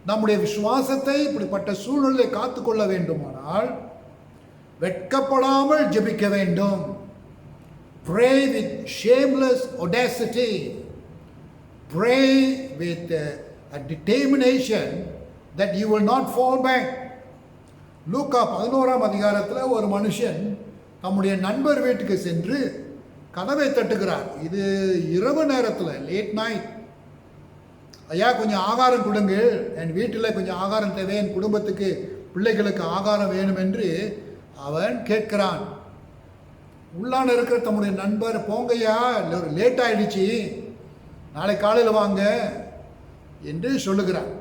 நம்முடைய விசுவாசத்தை இப்படிப்பட்ட சூழ்நிலை காத்துக்கொள்ள வேண்டுமானால் வெட்கப்படாமல் ஜெபிக்க வேண்டும். Pray with shameless audacity. Pray with a determination that you will not fall back. லூக்கா 11ஆம் அதிகாரத்தில் ஒரு மனுஷன் தம்முடைய நண்பர் வீட்டுக்கு சென்று கதவை தட்டுகிறார். இது இரவு நேரத்தில், லேட் நைட். ஐயா, கொஞ்சம் ஆகாரம் கொடுங்க, என் வீட்டில் கொஞ்சம் ஆகாரம் தேவை, என் குடும்பத்துக்கு பிள்ளைகளுக்கு ஆகாரம் வேணும் என்று அவன் கேட்கிறான். உள்ளான இருக்கிற தம்முடைய நண்பர், போங்கய்யா லேட் ஆயிடுச்சு, நாளை காலையில் வாங்க என்று சொல்லுகிறார்.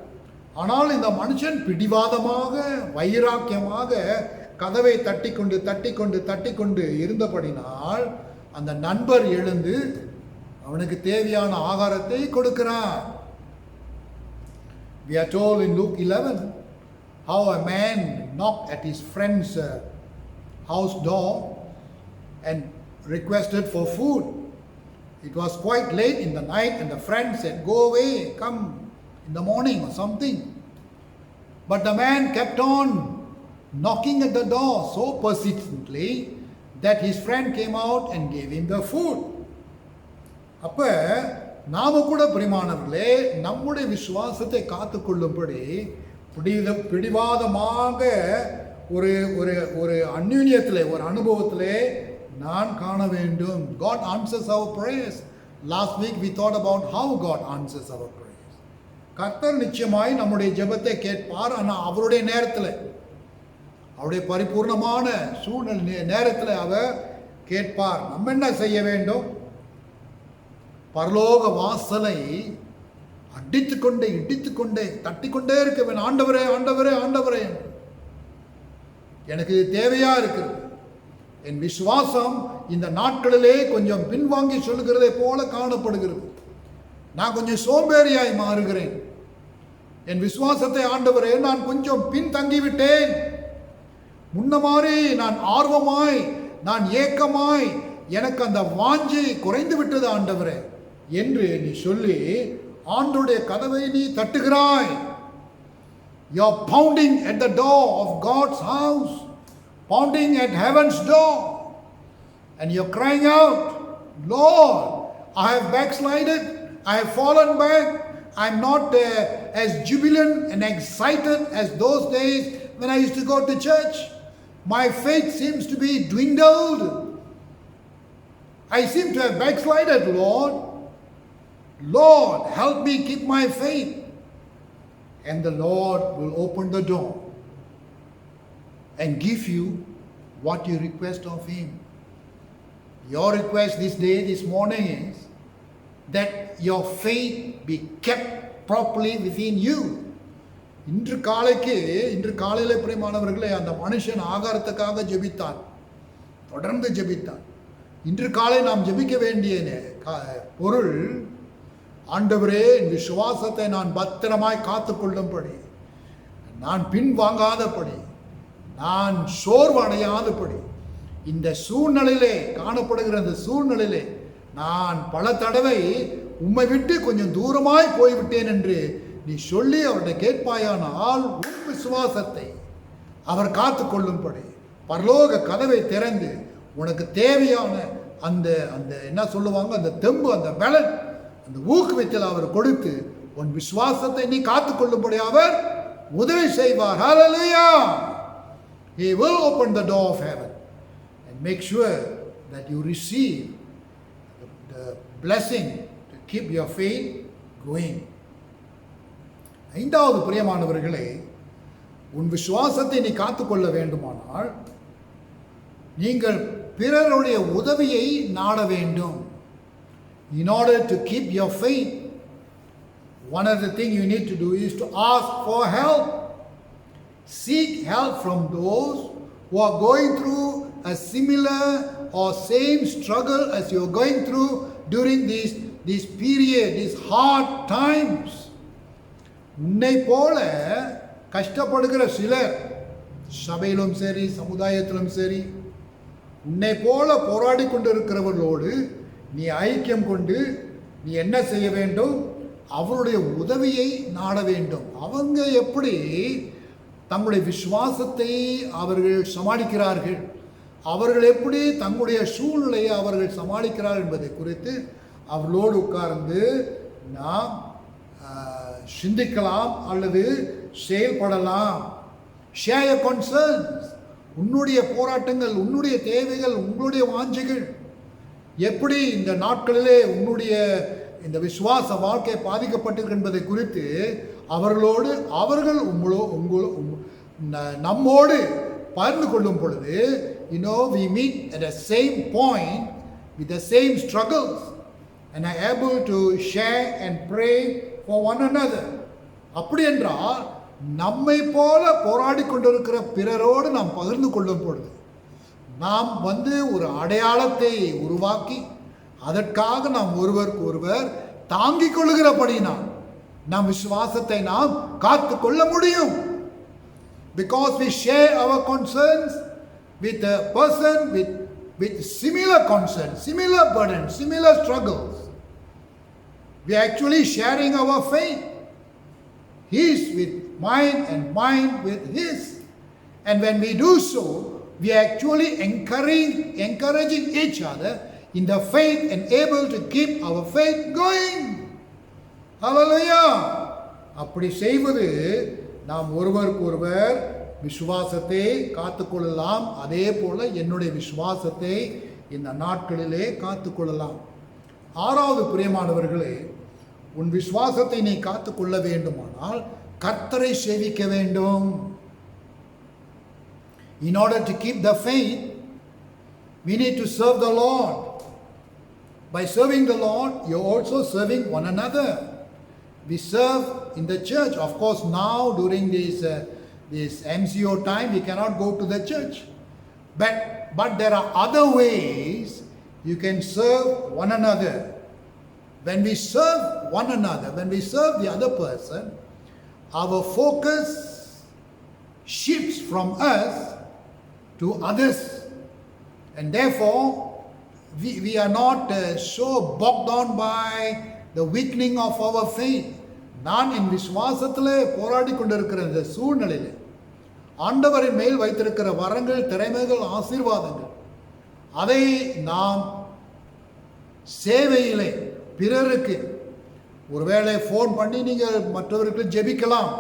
ஆனால் இந்த மனுஷன் பிடிவாதமாக வைராக்கியமாக கதவை தட்டி கொண்டு இருந்தபடினால் அந்த நண்பர் எழுந்து அவனுக்கு தேவையான ஆகாரத்தை கொடுக்கிறான். We are told in Luke 11 how a man knocked at his friend's house door and requested for food. It was quite late in the night and the friend said, "Go away, come in the morning," or something. But the man kept on knocking at the door so persistently that his friend came out and gave him the food. அப்ப நாம கூட பிரியமானவர்களே, நம்முடைய விசுவாசத்தை காத்துக்கொள்ளும்படி பிடிவாதமாக ஒரு ஒரு ஒரு அந்யுன்யத்திலே, ஒரு அனுபவத்திலே நான் காண வேண்டும். God answers our prayers. Last week we thought about how God answers our prayers. கர்த்தர் நிச்சயமாய் நம்முடைய ஜெபத்தை கேட்பார். ஆனால் அவருடைய நேரத்தில், அவருடைய பரிபூர்ணமான சூழ்நிலை நேரத்தில் அவர் கேட்பார். நம்ம என்ன செய்ய வேண்டும்? பரலோக வாசலை இடித்துக்கொண்டே தட்டிக்கொண்டே இருக்க வேண்டும். ஆண்டவரே ஆண்டவரே ஆண்டவரே, எனக்கு தேவையா இருக்கிறது. என் விசுவாசம் இந்த நாட்களிலே கொஞ்சம் பின்வாங்கி சொல்லுகிறதை போல காணப்படுகிறது. நான் கொஞ்சம் சோம்பேறியாய் மாறுகிறேன். என் விசுவாசத்தை ஆண்டவரே நான் கொஞ்சம் பின்தங்கிவிட்டேன். முன்ன மாதிரி நான் ஆர்வமாய், நான் ஏக்கமாய், எனக்கு அந்த வாஞ்சி குறைந்து விட்டது ஆண்டவரே என்று நீ சொல்லி ஆண்டவருடைய கதவை நீ தட்டுகிறாய். You are pounding at the door of God's house, pounding at heaven's door, and you're crying out, Lord, I have backslided, I have fallen back, I'm not as jubilant and excited as those days when I used to go to church. My faith seems to be dwindled. I seem to have backslided, Lord. Lord, help me keep my faith. And the Lord will open the door and give you what you request of Him. Your request this day, this morning is that your faith be kept properly within you. இன்று காலையில் பிரியமானவர்களே, அந்த மனுஷன் ஆகாரத்துக்காக ஜெபித்தான், தொடர்ந்து ஜெபித்தான். இன்று காலை நாம் ஜெபிக்க வேண்டிய பொருள், ஆண்டவரே என் விசுவாசத்தை நான் பத்திரமாய் காத்துக்கொள்ளும்படி, நான் பின்வாங்காதபடி, நான் சோர்வடையாதபடி, இந்த சூழ்நிலையிலே காணப்படுகிற இந்த சூழ்நிலையிலே நான் பல தடவை உம்மை விட்டு கொஞ்சம் தூரமாய் போய்விட்டேன் என்று நீ சொல்லி அவர்கிட்ட கேட்பாயானால் உன் விசுவாசத்தை அவர் காத்து கொள்ளும்படி பரலோக கதவை திறந்து உனக்கு தேவையான அந்த அந்த என்ன சொல்லுவாங்க, அந்த தெம்பு, அந்த பலன், அந்த ஊக்குவித்தல் அவர் கொடுத்து உன் விசுவாசத்தை நீ காத்து கொள்ளும்படி அவர் உதவி செய்வார். Hallelujah! He will open the door of heaven and make sure that you receive the blessing to keep your faith going. ஐந்தாவது பிரியமானவர்களே, உன் விசுவாசத்தை நீ காத்துக்கொள்ள வேண்டுமானால் நீங்கள் பிறருடைய உதவியை நாட வேண்டும். In order to keep your faith, one of the things you need to do is to ask for help. Seek help from those who are going through a similar or same struggle as you are going through during this period, these hard times. உன்னை போல கஷ்டப்படுகிற சிலர் சபையிலும் சரி, சமுதாயத்திலும் சரி, உன்னை போல போராடி கொண்டு இருக்கிறவர்களோடு நீ ஐக்கியம் கொண்டு நீ என்ன செய்ய வேண்டும்? அவருடைய உதவியை நாட வேண்டும். அவங்க எப்படி தங்களுடைய விசுவாசத்தை அவர்கள் சமாளிக்கிறார்கள், அவர்கள் எப்படி தங்களுடைய சூழ்நிலையை அவர்கள் சமாளிக்கிறார்கள் என்பதை குறித்து அவர்களோடு உட்கார்ந்து நாம் சிந்திக்கலாம் அல்லது செயல்படலாம். Share your concerns. உன்னுடைய போராட்டங்கள், உன்னுடைய தேவைகள், உங்களுடைய வாஞ்சைகள் எப்படி இந்த நாட்களிலே உன்னுடைய இந்த விசுவாச வாழ்க்கை பாதிக்கப்பட்டிருக்கு என்பதை குறித்து அவர்கள் நம்மோடு பகிர்ந்து கொள்ளும் பொழுது we meet at the same point with the same struggles and are able to share and pray for one another. அப்படி என்றால் நம்மை போல போராடி கொண்டிருக்கிற பிறரோடு நாம் பகிர்ந்து கொள்ளும் பொழுது நாம் ஒரு அடையாளத்தை உருவாக்கி அதற்காக நாம் ஒருவருக்கு ஒருவர் தாங்கிக் கொள்ளுகிறபடினால் நம் விசுவாசத்தை நாம் காத்து கொள்ள முடியும். Because we share our concerns with a person with similar concerns, similar burdens, similar struggles. We are actually sharing our faith. His with mine and mine with his. And when we do so, we are actually encouraging each other in the faith and able to keep our faith going. Hallelujah! அப்படி செய்வது நாம் ஒருவருக்கு ஒருவர் விசுவாசத்தை காத்துக்கொள்ளலாம். அதே போல என்னுடைய விசுவாசத்தை இந்த நாட்களிலே காத்துக்கொள்ளலாம். 6வது பிரியமானவர்களே, உன் விசுவாசத்தை நீ காத்துக்கொள்ள வேண்டுமானால் கர்த்தரை சேவிக்க வேண்டும். In order to keep the faith, we need to serve the Lord. By serving the Lord, you're also serving one another. We serve in the church. Of course, now during this MCO time, we cannot go to the church. But there are other ways you can serve one another. When we serve one another, when we serve the other person, our focus shifts from us to others. And therefore, we are not so bogged down by the weakening of our faith. நான் என் விசுவாசத்திலே போராடி கொண்டிருக்கிற இந்த சூழ்நிலையில் ஆண்டவரின் மேல் வைத்திருக்கிற வரங்கள், திறமைகள், ஆசீர்வாதங்கள், அதை நாம் சேவையிலே பிறருக்கு ஒருவேளை ஃபோன் பண்ணி நீங்கள் மற்றவருக்கு ஜெபிக்கலாம்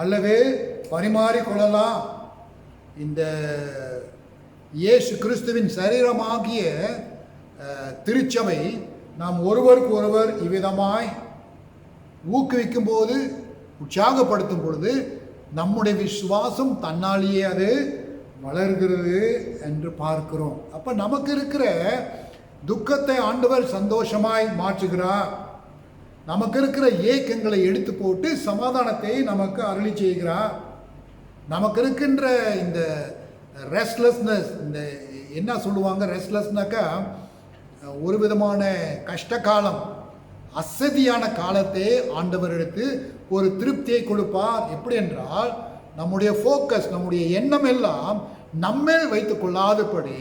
அல்லது பரிமாறிக்கொள்ளலாம். இந்த இயேசு கிறிஸ்துவின் சரீரமாகிய திருச்சபை நாம் ஒருவருக்கு ஒருவர் இவ்விதமாய் ஊக்குவிக்கும் போது, உற்சாகப்படுத்தும் பொழுது நம்முடைய விசுவாசம் தன்னாலேயே அது வளர்கிறது என்று பார்க்கிறோம். அப்போ நமக்கு இருக்கிற துக்கத்தை ஆண்டவர் சந்தோஷமாய் மாற்றுகிறார். நமக்கு இருக்கிற ஏக்கங்களை எடுத்து போட்டு சமாதானத்தை நமக்கு அருளி செய்கிறார். நமக்கு இருக்கின்ற இந்த ரெஸ்ட்லெஸ்னஸ், இந்த என்ன சொல்லுவாங்க ரெஸ்ட்லெஸ்னாக்கா, ஒரு விதமான கஷ்ட காலம், அசதியான காலத்தை ஆண்டவர் எடுத்து ஒரு திருப்தியை கொடுப்பார். எப்படி என்றால், நம்முடைய ஃபோக்கஸ், நம்முடைய எண்ணம் எல்லாம் நம்மேல் வைத்துக் கொள்ளாதபடி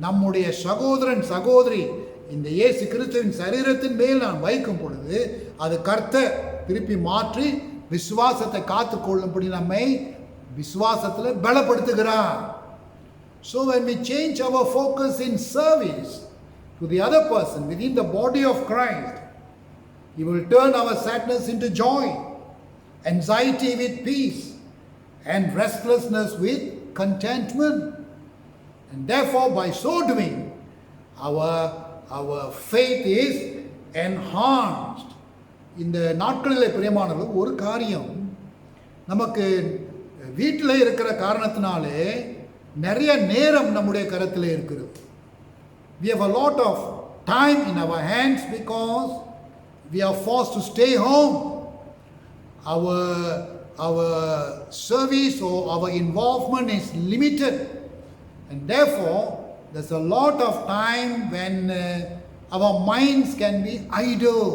நம்முடைய சகோதரன் சகோதரி இந்த இயேசு கிறிஸ்துவின் சரீரத்தின் மேல் நான் வைக்கும் பொழுது அது கர்த்தர் திருப்பி மாற்றி விசுவாசத்தை காத்துக்கொள்ளும்படி நம்மை விசுவாசத்தில் பலப்படுத்துகிறார். So when we change our focus in service to the other person within the body of Christ, He will turn our sadness into joy, anxiety with peace, and restlessness with contentment. And therefore, by so doing, our faith is enhanced. இந்த நாட்களில் பிரியமானவர்கள், ஒரு காரியம் நமக்கு வீட்டில் இருக்கிற காரணத்தினாலே நிறைய நேரம் நம்முடைய கரத்தில் இருக்கிறது. We have a lot of time in our hands because we are forced to stay home. Our service or our involvement is limited, and therefore there's a lot of time when our minds can be idle.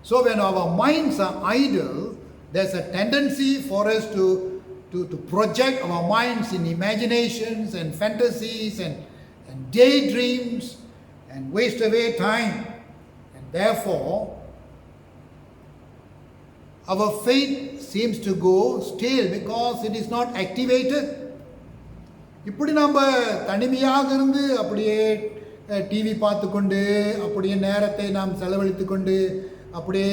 So when our minds are idle, there's a tendency for us to project our minds in imaginations and fantasies and daydreams and waste away time. And therefore, our faith seems to go stale because it is not activated. இப்படி நம்ம தனிமையாக இருந்து அப்படியே TV பார்த்து கொண்டு அப்படியே நேரத்தை நாம் செலவழித்து கொண்டு அப்படியே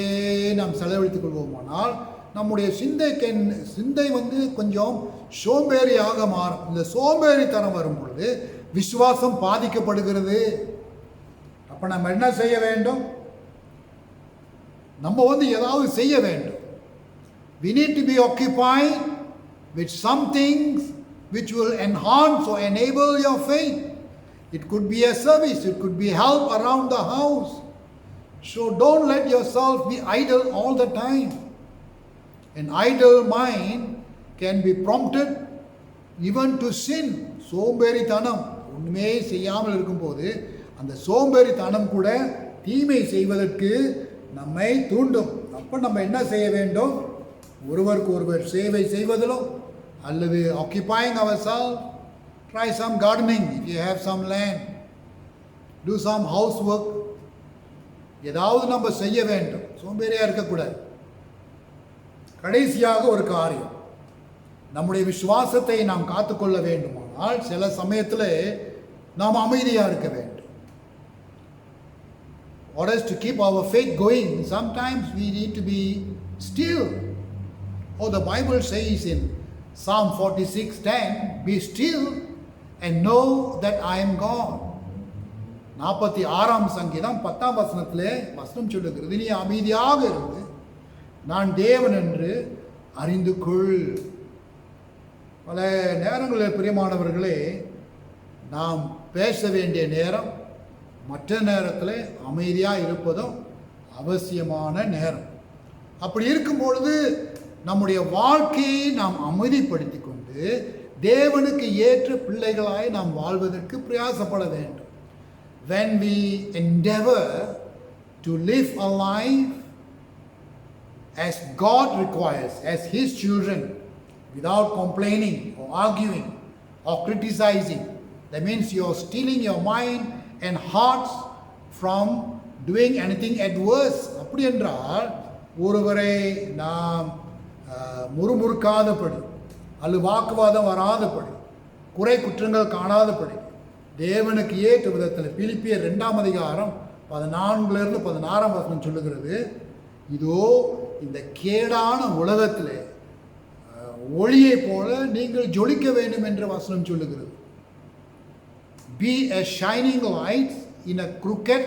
நாம் செலவழித்துக் கொள்வோமானால் நம்முடைய சிந்தை கொஞ்சம் சோம்பேறியாக மாறும். இந்த சோம்பேறித்தனம் வரும் பொழுது விசுவாசம் பாதிக்கப்படுகிறது. அப்போ நம்ம என்ன செய்ய வேண்டும்? நம்ம ஏதாவது செய்ய வேண்டும். We need to be occupied with some things which will enhance or enable your faith. It could be a service, it could be help around the house. So don't let yourself be idle all the time. An idle mind can be prompted even to sin. சோம்பேறித்தனம் ஒன்றுமே செய்யாமல் இருக்கும்போது அந்த சோம்பேறித்தனம் கூட தீமை செய்வதற்கு நம்மை தூண்டும். அப்போ நம்ம என்ன செய்ய வேண்டும்? ஒருவருக்கு ஒருவர் சேவை செய்வதிலும் அல்லது occupying ourselves, try some gardening if you have some land, do some housework. ஏதாவது நம்ம செய்ய வேண்டும், சோம்பேறியாக இருக்கக்கூடாது. கடைசியாக ஒரு காரியம், நம்முடைய விசுவாசத்தை நாம் காத்துக்கொள்ள வேண்டுமானால் சில சமயத்தில் நாம் அமைதியாக இருக்க வேண்டும். For us to keep our faith going, sometimes we need to be still. Oh, the Bible says in Psalm 46:10, be still and know that I am God. 46ஆம் சங்கீதம் 10ஆம் வசனத்திலே வசனம் சொல்லுகிறது, நீ அமைதியாக இருந்து நான் தேவன் என்று அறிந்து கொள். பல நேரங்களில் பிரியமானவர்களே, நாம் பேச வேண்டிய நேரம், மற்ற நேரத்தில் அமைதியாக இருப்பதும் அவசியமான நேரம். அப்படி இருக்கும் பொழுது நம்முடைய வாழ்க்கையை நாம் அமைதிப்படுத்தி கொண்டு தேவனுக்கு ஏற்ற பிள்ளைகளாய் நாம் வாழ்வதற்கு பிரயாசப்பட வேண்டும். When we endeavor to live a life as God requires, as His children, without complaining or arguing or criticizing, that means you are stealing your mind and hearts from doing anything adverse. அப்படி என்றால் ஒருவரை நாம் முறுமுறுக்காதபடி அல்லது வாக்குவாதம் வராதபடி குறை குற்றங்கள் காணாதபடி தேவனுக்கு ஏற்ற விதத்தில் பிலிப்பியர் 2ஆம் அதிகாரம் 14-16 வசனம் சொல்லுகிறது, இதோ இந்த கேடான உலகத்தில் ஒளியை போல நீங்கள் ஜொலிக்க வேண்டும் என்ற வசனம் சொல்லுகிறது. Be a shining light in a crooked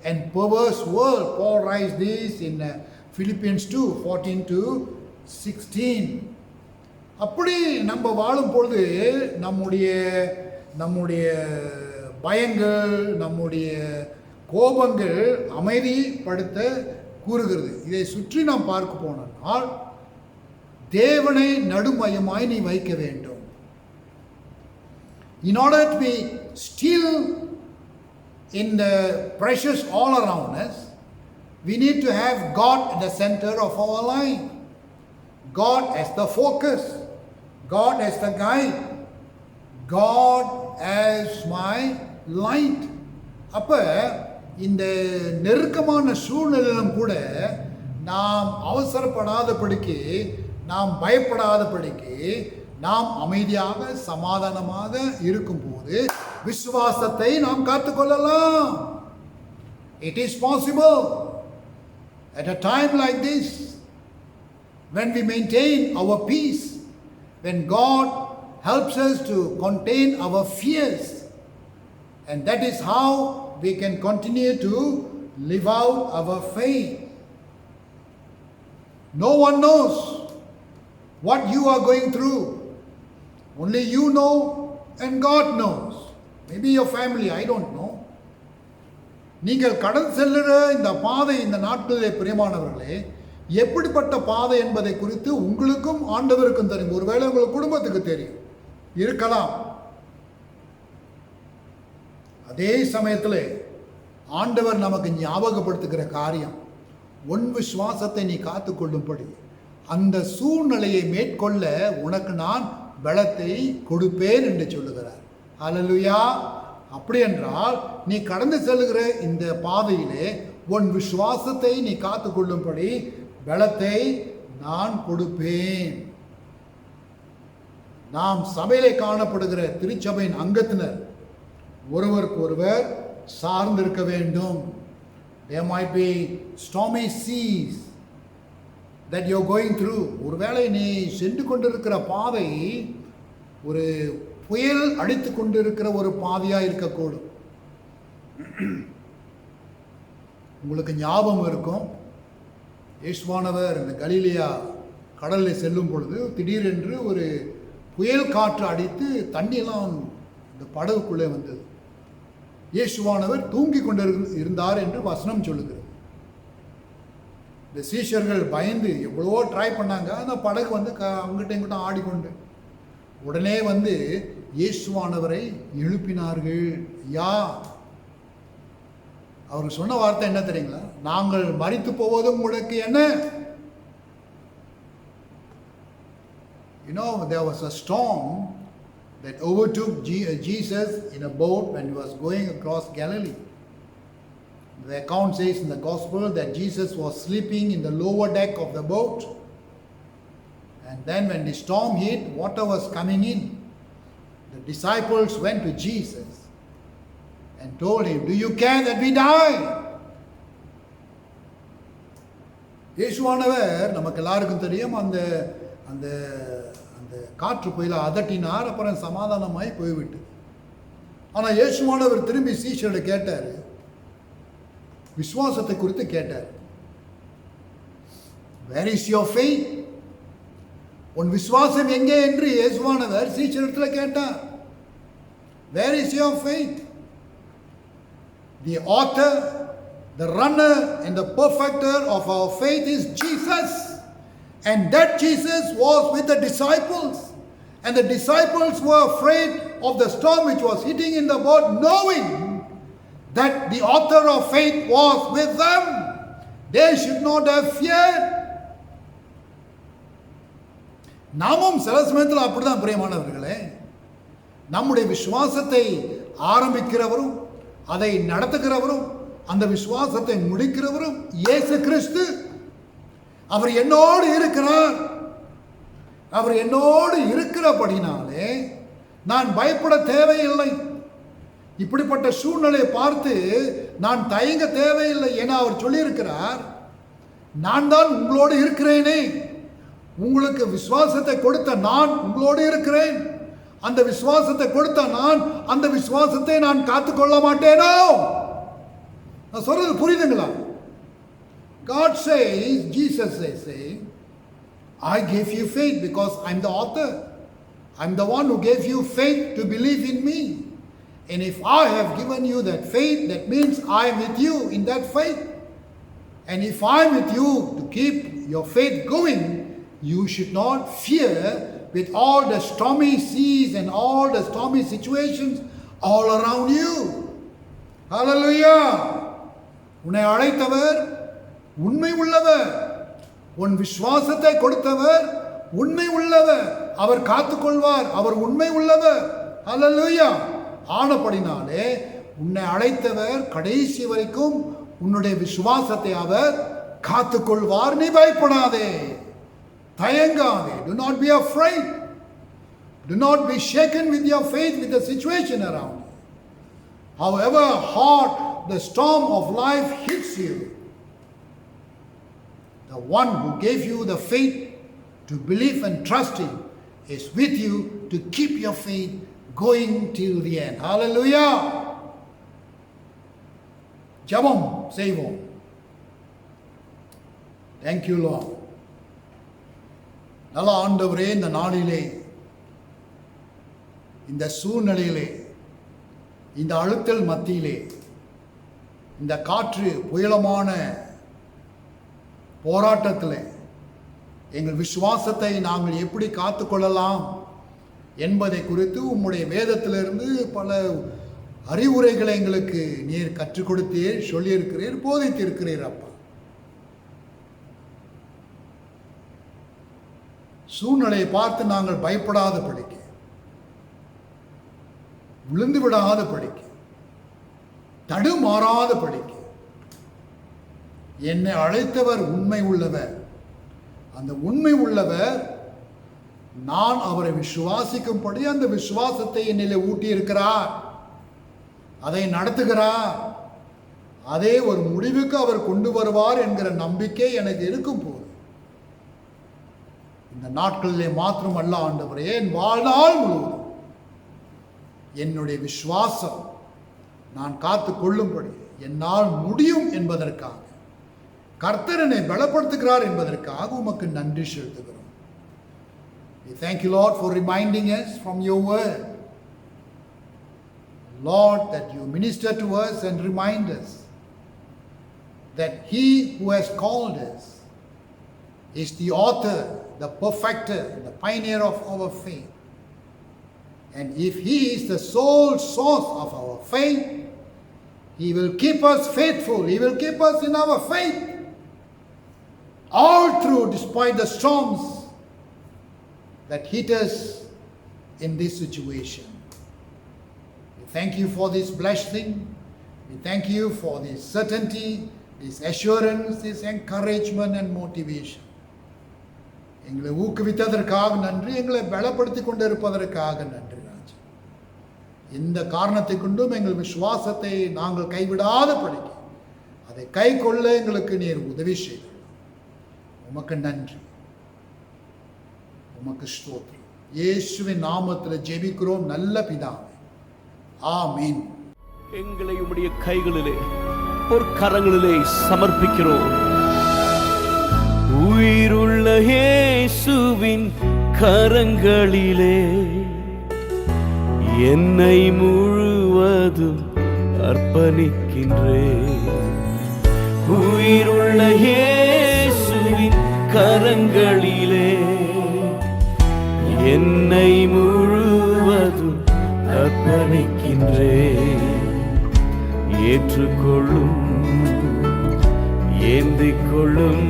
and perverse world. Paul writes this in Philippians 2:14-16. அப்படி நம்ம வாழும் பொழுது நம்முடைய பயங்கள், நம்முடைய கோபங்கள் அமைதிப்படுத்த கூறுகிறது. இதை சுற்றி நாம் பார்க்க போனால் தேவனை நடுமையமாய் நீ வைக்க வேண்டும். In order to be still in the pressures all around us, we need to have God at the center of our life. God as the focus, God as the guide, God as my light. அப்ப இந்த நெருக்கமான சூழ்நிலையிலும் கூட நாம் அவசரப்படாதபடிக்கு, நாம் பயப்படாதபடிக்கு, நாம் அமைதியாக சமாதானமாக இருக்கும்போது விசுவாசத்தை நாம் காத்துக்கொள்ளலாம். It is possible at a time like this, when we maintain our peace, when God helps us to contain our fears, and that is how we can continue to live out our faith. No one knows what you are going through. Only you know and God knows. Maybe your family, I don't know. நீங்கள் கடந்து செல்லுற இந்த பாதை, இந்த நாட்களிலே பிரியமானவர்களே, எப்படிப்பட்ட பாதை என்பதை குறித்து உங்களுக்கும் ஆண்டவருக்கும் தெரியும். ஒருவேளை உங்கள் குடும்பத்துக்கு தெரியும் இருக்கலாம். அதே சமயத்தில் ஆண்டவர் நமக்கு ஞாபகப்படுத்துகிற காரியம், உன் விசுவாசத்தை நீ காத்துக்கொள்ளும்படி அந்த சூழ்நிலையை மேற்கொள்ள உனக்கு நான் பலத்தை கொடுப்பேன் என்று சொல்லுகிறார். ஹல்லேலூயா. அப்படி என்றால் நீ கடந்து செல்லுகிற இந்த பாதையிலே உன் விசுவாசத்தை நீ காத்துக்கொள்ளும்படி பலத்தை நான் கொடுப்பேன். நாம் சபையிலே காணப்படுகிற திருச்சபையின் அங்கத்தினர் ஒருவருக்கு ஒருவர் சார்ந்திருக்க வேண்டும். There might be stormy seas that you're going through. ஒருவேளை நீ சென்று கொண்டிருக்கிற பாதை ஒரு புயல் அடித்து கொண்டிருக்கிற ஒரு பாதையாக இருக்கக்கூடும். உங்களுக்கு ஞாபகம் இருக்கும், இயேசுவானவர் இந்த கலிலேயா கடலில் செல்லும் பொழுது திடீரென்று ஒரு புயல் காற்று அடித்து தண்ணியெல்லாம் இந்த படகுக்குள்ளே வந்தது. இயேசுவானவர் தூங்கி கொண்டு இருந்தார் என்று வசனம் சொல்லுகிறது. இந்த சீஷர்கள் பயந்து எவ்வளவோ ட்ரை பண்ணாங்க. அந்த படகு வந்து அங்கிட்ட இங்கிட்ட ஆடிக்கொண்டு உடனே வந்து இயேசுவானவரை எழுப்பினார்கள். யா அவர் சொன்ன வார்த்தை என்ன தெரியுங்களா? நாங்கள் மரித்து போவதும் உங்களுக்கு என்ன? You know, there was a storm that overtook Jesus in a boat when he was going across Galilee. The account says in the gospel that Jesus was sleeping in the lower deck of the boat. And then when the storm hit, water was coming in. The disciples went to Jesus and told him, "Do you care that we die?" இயேசுவானவர் நமக்கு எல்லாருக்கும் தெரியும், அந்த அந்த அந்த காற்று புயலை அதட்டினார். அப்புறம் சமாதானமாய் போய்விட்டு. ஆனால் இயேசுவானவர் திரும்பி சீஷர்களை கேட்டார், விசுவாசத்தை குறித்து கேட்டார். Where is your faith? உன் விசுவாசம் எங்கே என்று இயேசுவானவர் சீஷரிடத்தில் கேட்டார். Where is your faith? The author, the runner and the perfecter of our faith is Jesus. And that Jesus was with the disciples. And the disciples were afraid of the storm which was hitting in the boat, knowing that the author of faith was with them. They should not have feared. நாமும் சில சமயத்தில் அப்படிதான் பிரியமானவர்களே, நம்முடைய விசுவாசத்தை ஆரம்பிக்கிறவரும் அதை நடத்துகிறவரும் அந்த விசுவாசத்தை முடிக்கிறவரும் இயேசு கிறிஸ்து. அவர் என்னோடு இருக்கிறார். அவர் என்னோடு இருக்கிறபடினாலே நான் பயப்பட தேவையில்லை. இப்படிப்பட்ட சூழ்நிலையை பார்த்து நான் தயங்க தேவையில்லை. ஏன்னா அவர் சொல்லியிருக்கிறார், நான் தான் உங்களோடு இருக்கிறேனே. உங்களுக்கு விசுவாசத்தை கொடுத்த நான் உங்களோடு இருக்கிறேன். அந்த விசுவாசத்தை கொடுத்த நான் அந்த விசுவாசத்தை நான் காத்துக்கொள்ள மாட்டேனோ? நான் சொல்றது புரியுதுங்களா? God says, Jesus is saying, I gave you faith because I'm the author. I'm the one who gave you faith to believe in me. And if I have given you that faith, that means I am with you in that faith. And if I'm with you to keep your faith going, you should not fear with all the stormy seas and all the stormy situations all around you. Hallelujah! உன்னை அழைத்தவர் உண்மை உள்ளவர். உன் விசுவாசத்தை கொடுத்தவர் உண்மை உள்ளவர். அவர் காத்துக்கொள்வார். அவர் உண்மை உள்ளவர். ஹல்லேலூயா! ஆனபடினாலே உன்னை அழைத்தவர் கடைசி வரைக்கும் உன்னுடைய விசுவாசத்தை அவர் காத்துக்கொள்வார். நீ பயப்படாதே, தயங்காதே. Do not be afraid. Do not be shaken with your faith with the situation around you. However hard the storm of life hits you, the one who gave you the faith to believe and trust him is with you to keep your faith going till the end. Hallelujah! ஜெபம் செய்வோம். Thank you, Lord. நல்ல ஆண்டவரே, இந்த நாளிலே, இந்த சூழ்நிலையிலே, இந்த அழுத்தல் மத்தியிலே, இந்த காற்று புயலமான போராட்டத்தில் எங்கள் விசுவாசத்தை நாங்கள் எப்படி காத்துக்கொள்ளலாம் என்பதை குறித்து உம்முடைய வேதத்திலிருந்து பல அறிவுரைகளை எங்களுக்கு நீர் கற்றுக் கொடுத்தீர், சொல்லியிருக்கிறீர், போதித்திருக்கிறீர். அப்பா, சூழ்நிலையை பார்த்து நாங்கள் பயப்படாத படிக்க, விழுந்து விடாத படிக்க, தடுமாறாத படிக்க, என்னை அழைத்தவர் உண்மை உள்ளவர். அந்த உண்மை உள்ளவர் நான் அவரை விசுவாசிக்கும்படி அந்த விசுவாசத்தை என்னிலே ஊட்டி இருக்கிறார். அதை நடத்துகிறார். அதே ஒரு முடிவுக்கு அவர் கொண்டு வருவார் என்கிற நம்பிக்கை எனக்கு இருக்கும் போது இந்த நாட்களிலே மாத்திரமல்ல ஆண்டவரே, என் வாழ்நாள் முழுவதும் என்னுடைய விசுவாசம் நான் காத்து கொள்ளும்படி என்னால் முடியும் என்பதற்காக, கர்த்தர் என்னை பலப்படுத்துகிறார் என்பதற்காக உமக்கு நன்றி செலுத்துகிறோம். We thank you, Lord, for reminding us from your word, Lord, that you minister to us and remind us that he who has called us is the author, the perfecter, the pioneer of our faith. And if he is the sole source of our faith, he will keep us faithful. He will keep us in our faith all through, despite the storms that hit us in this situation. We thank you for this blessing. We thank you for this certainty, this assurance, this encouragement and motivation. எங்களை ஊக்குவித்ததற்காக நன்றி, எங்களை பலப்படுத்தி கொண்டிருப்பதற்காக நன்றி ராஜா. இந்த காரணத்தை கொண்டும் எங்கள் விசுவாசத்தை நாங்கள் கைவிடாத படிக்க அதை கை கொள்ள எங்களுக்கு நீர் உதவி செய்தீர். உமக்கு நன்றி, உமக்கு ஸ்தோத்திரம். இயேசுவின் நாமத்தில் ஜெபிக்கிறோம் நல்ல பிதாவே, ஆமென். எங்களை உம்முடைய கைகளிலே பொற்கரங்களிலே சமர்ப்பிக்கிறோம். உயிருள்ள இயேசுவின் கரங்களிலே என்னை முழுவதும் அர்ப்பணிக்கின்றேன். உயிருள்ள இயேசுவின் கரங்களிலே என்னை முழுவதும் அர்ப்பணிக்கின்றேன். ஏற்றுக்கொள்ளும், ஏந்திக் கொள்ளும்,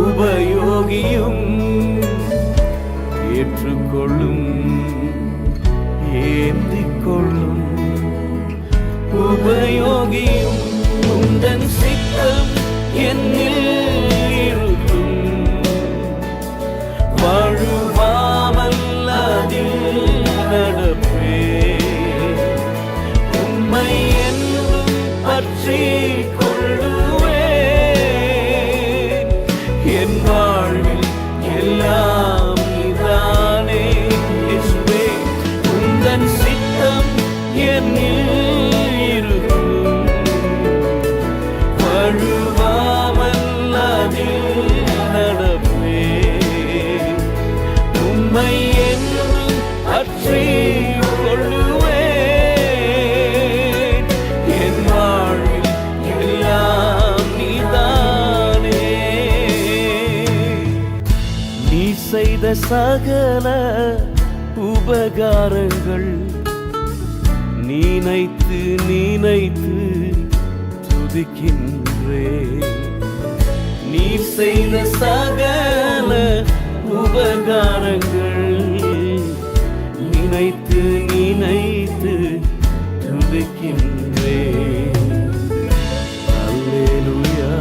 உபயோகியும். ஏற்றுக்கொள்ளும், ஏந்திக் கொள்ளும், உபயோகியும். உந்தன் சித்தம் என்னில் இருக்கும், வாழுவாமல் அதில் நடப்பேன். உம்மை என்றும் பற்றி கொள்ளுவேன். என் வாழ்வில் எல்லாம் நீதானே இயேசுவே. உந்தன் சித்தம் என்னில் இருக்கும், வழுவாமல் அதில் நடப்பேன். உம்மை என்றும் பற்றி கொள்ளுவேன். என் வாழ்வில் எல்லாம் நீதானே. நீ செய்த சகல உபகாரங்கள் நினைத்து நினைத்து துதிக்கின்றேன். நீ செய்த சகல உபகாரங்கள் நினைத்து நினைத்து துதிக்கின்றேன். அல்லேலூயா,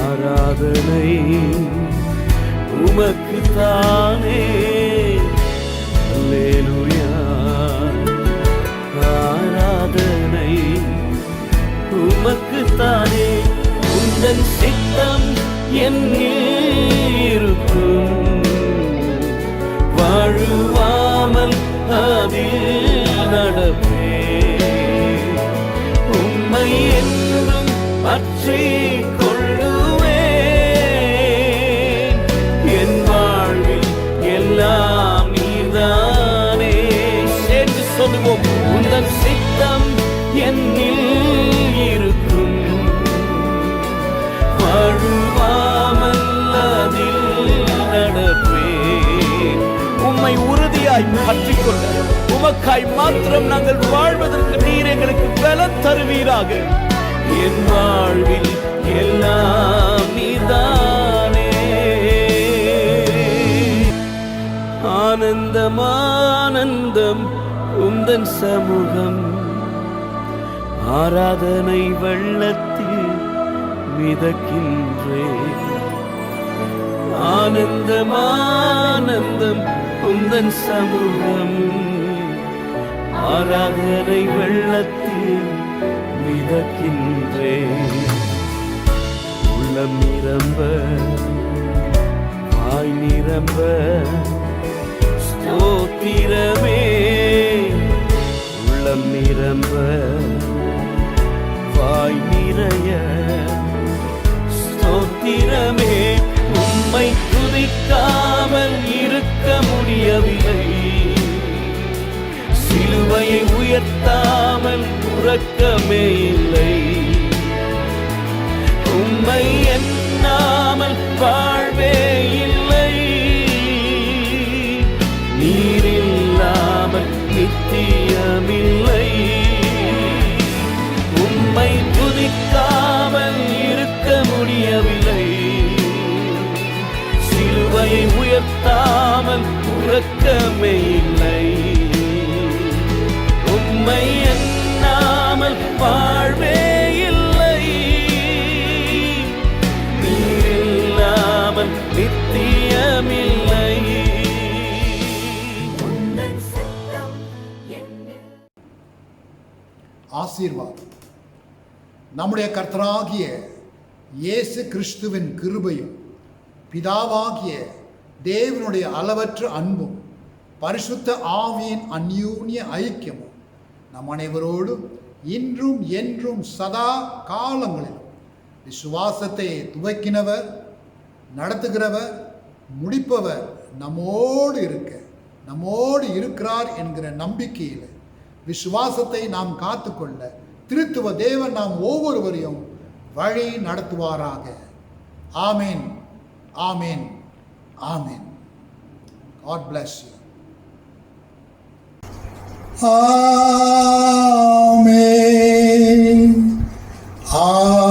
ஆராதனை உமக்கு தானே. அல்லேலூயா, ஆராதனை உமக்கு தானே. உந்தன் சித்தம் என்னில் இருக்கும், வாழுவாமல் அதில் நடப்பேன். உம்மை என்றும் பற்றி கொள்ளுவேன். என் வாழ்வில் எல்லாம் நீதானே. சேர்ந்து சொல்லுவோம். உந்தன் சித்தம் என்னில் இருக்கும், வாழுவாமல் அதில் நடப்பேன். உம்மை உறுதியாய் பற்றிக்கொள்ள உமக்காய் மாத்திரம் நாங்கள் வாழ்வதற்கு நீர் எங்களுக்கு பலன் தருவீராக. என் வாழ்வில் எல்லாம் நீதானே. ஆனந்தம் ஆனந்தம் உந்தன் சமூகம், ஆராதனை வெள்ளத்தில் மிதக்கின்றேன். ஆனந்தம் ஆனந்தம் உந்தன் சமூகம், ஆராதனை வெள்ளத்தில் மிதக்கின்றேன். உள்ளம் நிரம்ப, வாய் நிரம்ப ஸ்தோத்திரமே. உள்ளம் நிரம்ப, வாய் நிறைய ஸ்தோத்திரமே. உம்மை துதிக்க முடியவில்லை. சிலுவையை உயர்த்தாமல் உறக்கமே இல்லை. உம்மை எண்ணாமல் வாழ்வே இல்லை. நீரில்லாமல் நித்தியமில்லை. உம்மை துதிக்காமல் இருக்க முடியவில்லை. சிலுவையை உயர்த்தாமல் உறக்கமே இல்லை. உம்மை எண்ணாமல் வாழ்வே இல்லை. நீரில்லாமல் நித்தியமில்லை. ஆசீர்வாதம் நம்முடைய கர்த்தராகிய இயேசு கிறிஸ்துவின் கிருபையும் பிதாவாகிய தேவனுடைய அளவற்ற அன்பும் பரிசுத்த ஆவியின் அந்யோன்ய ஐக்கியமும் நம் அனைவரோடும் இன்றும் என்றும் சதா காலங்களிலும் விசுவாசத்தை துவக்கினவர், நடத்துகிறவர், முடிப்பவர் நம்மோடு இருக்கிறார் என்கிற நம்பிக்கையில் விசுவாசத்தை நாம் காத்துக்கொள்ள திருத்துவ தேவன் நாம் ஒவ்வொருவரையும் வழி நடத்துவாராக. ஆமேன், ஆமேன், ஆமேன். God bless you. ஆமேன், ஆமேன்,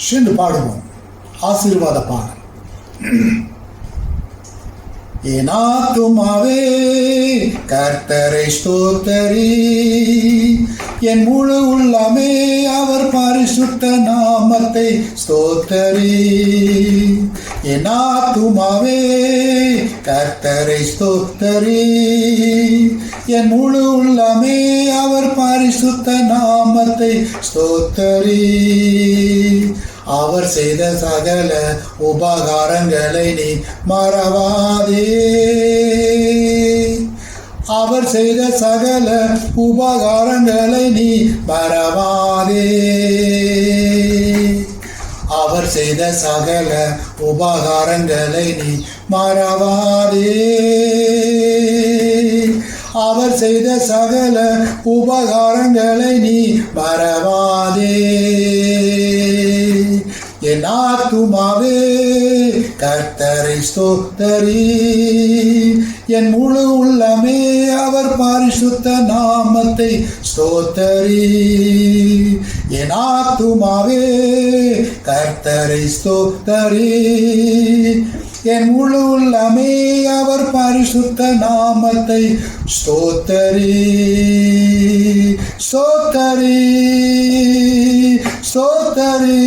சென்று பாடுவோம் ஆசீர்வாத பாடல். என் ஆத்துமாவே கர்த்தரை ஸ்தோத்தரி, என் முழு உள்ளமே அவர் பரிசுத்த நாமத்தை ஸ்தோத்தரி. என் ஆத்துமாவே கர்த்தரை ஸ்தோத்தரி, என் முழு உள்ளமே அவர் பரிசுத்த நாமத்தை ஸ்தோத்தரி. அவர் செய்த சகல உபகாரங்களை நீ மறவாதே. அவர் செய்த சகல உபகாரங்களை நீ மறவாதே. அவர் செய்த சகல உபகாரங்களை நீ மறவாதே. அவர் செய்த சகல உபகாரங்களை நீ மறவாதே. என் ஆத்துமாவே கர்த்தரை ஸ்தோத்தரி, என் முழு உள்ளமே அவர் பரிசுத்த நாமத்தை ஸ்தோத்தரி. என் ஆத்துமாவே கர்த்தரை ஸ்தோத்தரி, என் முழு உள்ளமே அவர் பரிசுத்த நாமத்தை ஸ்தோத்தரி. ஸ்தோத்தரி, ஸ்தோத்தரி,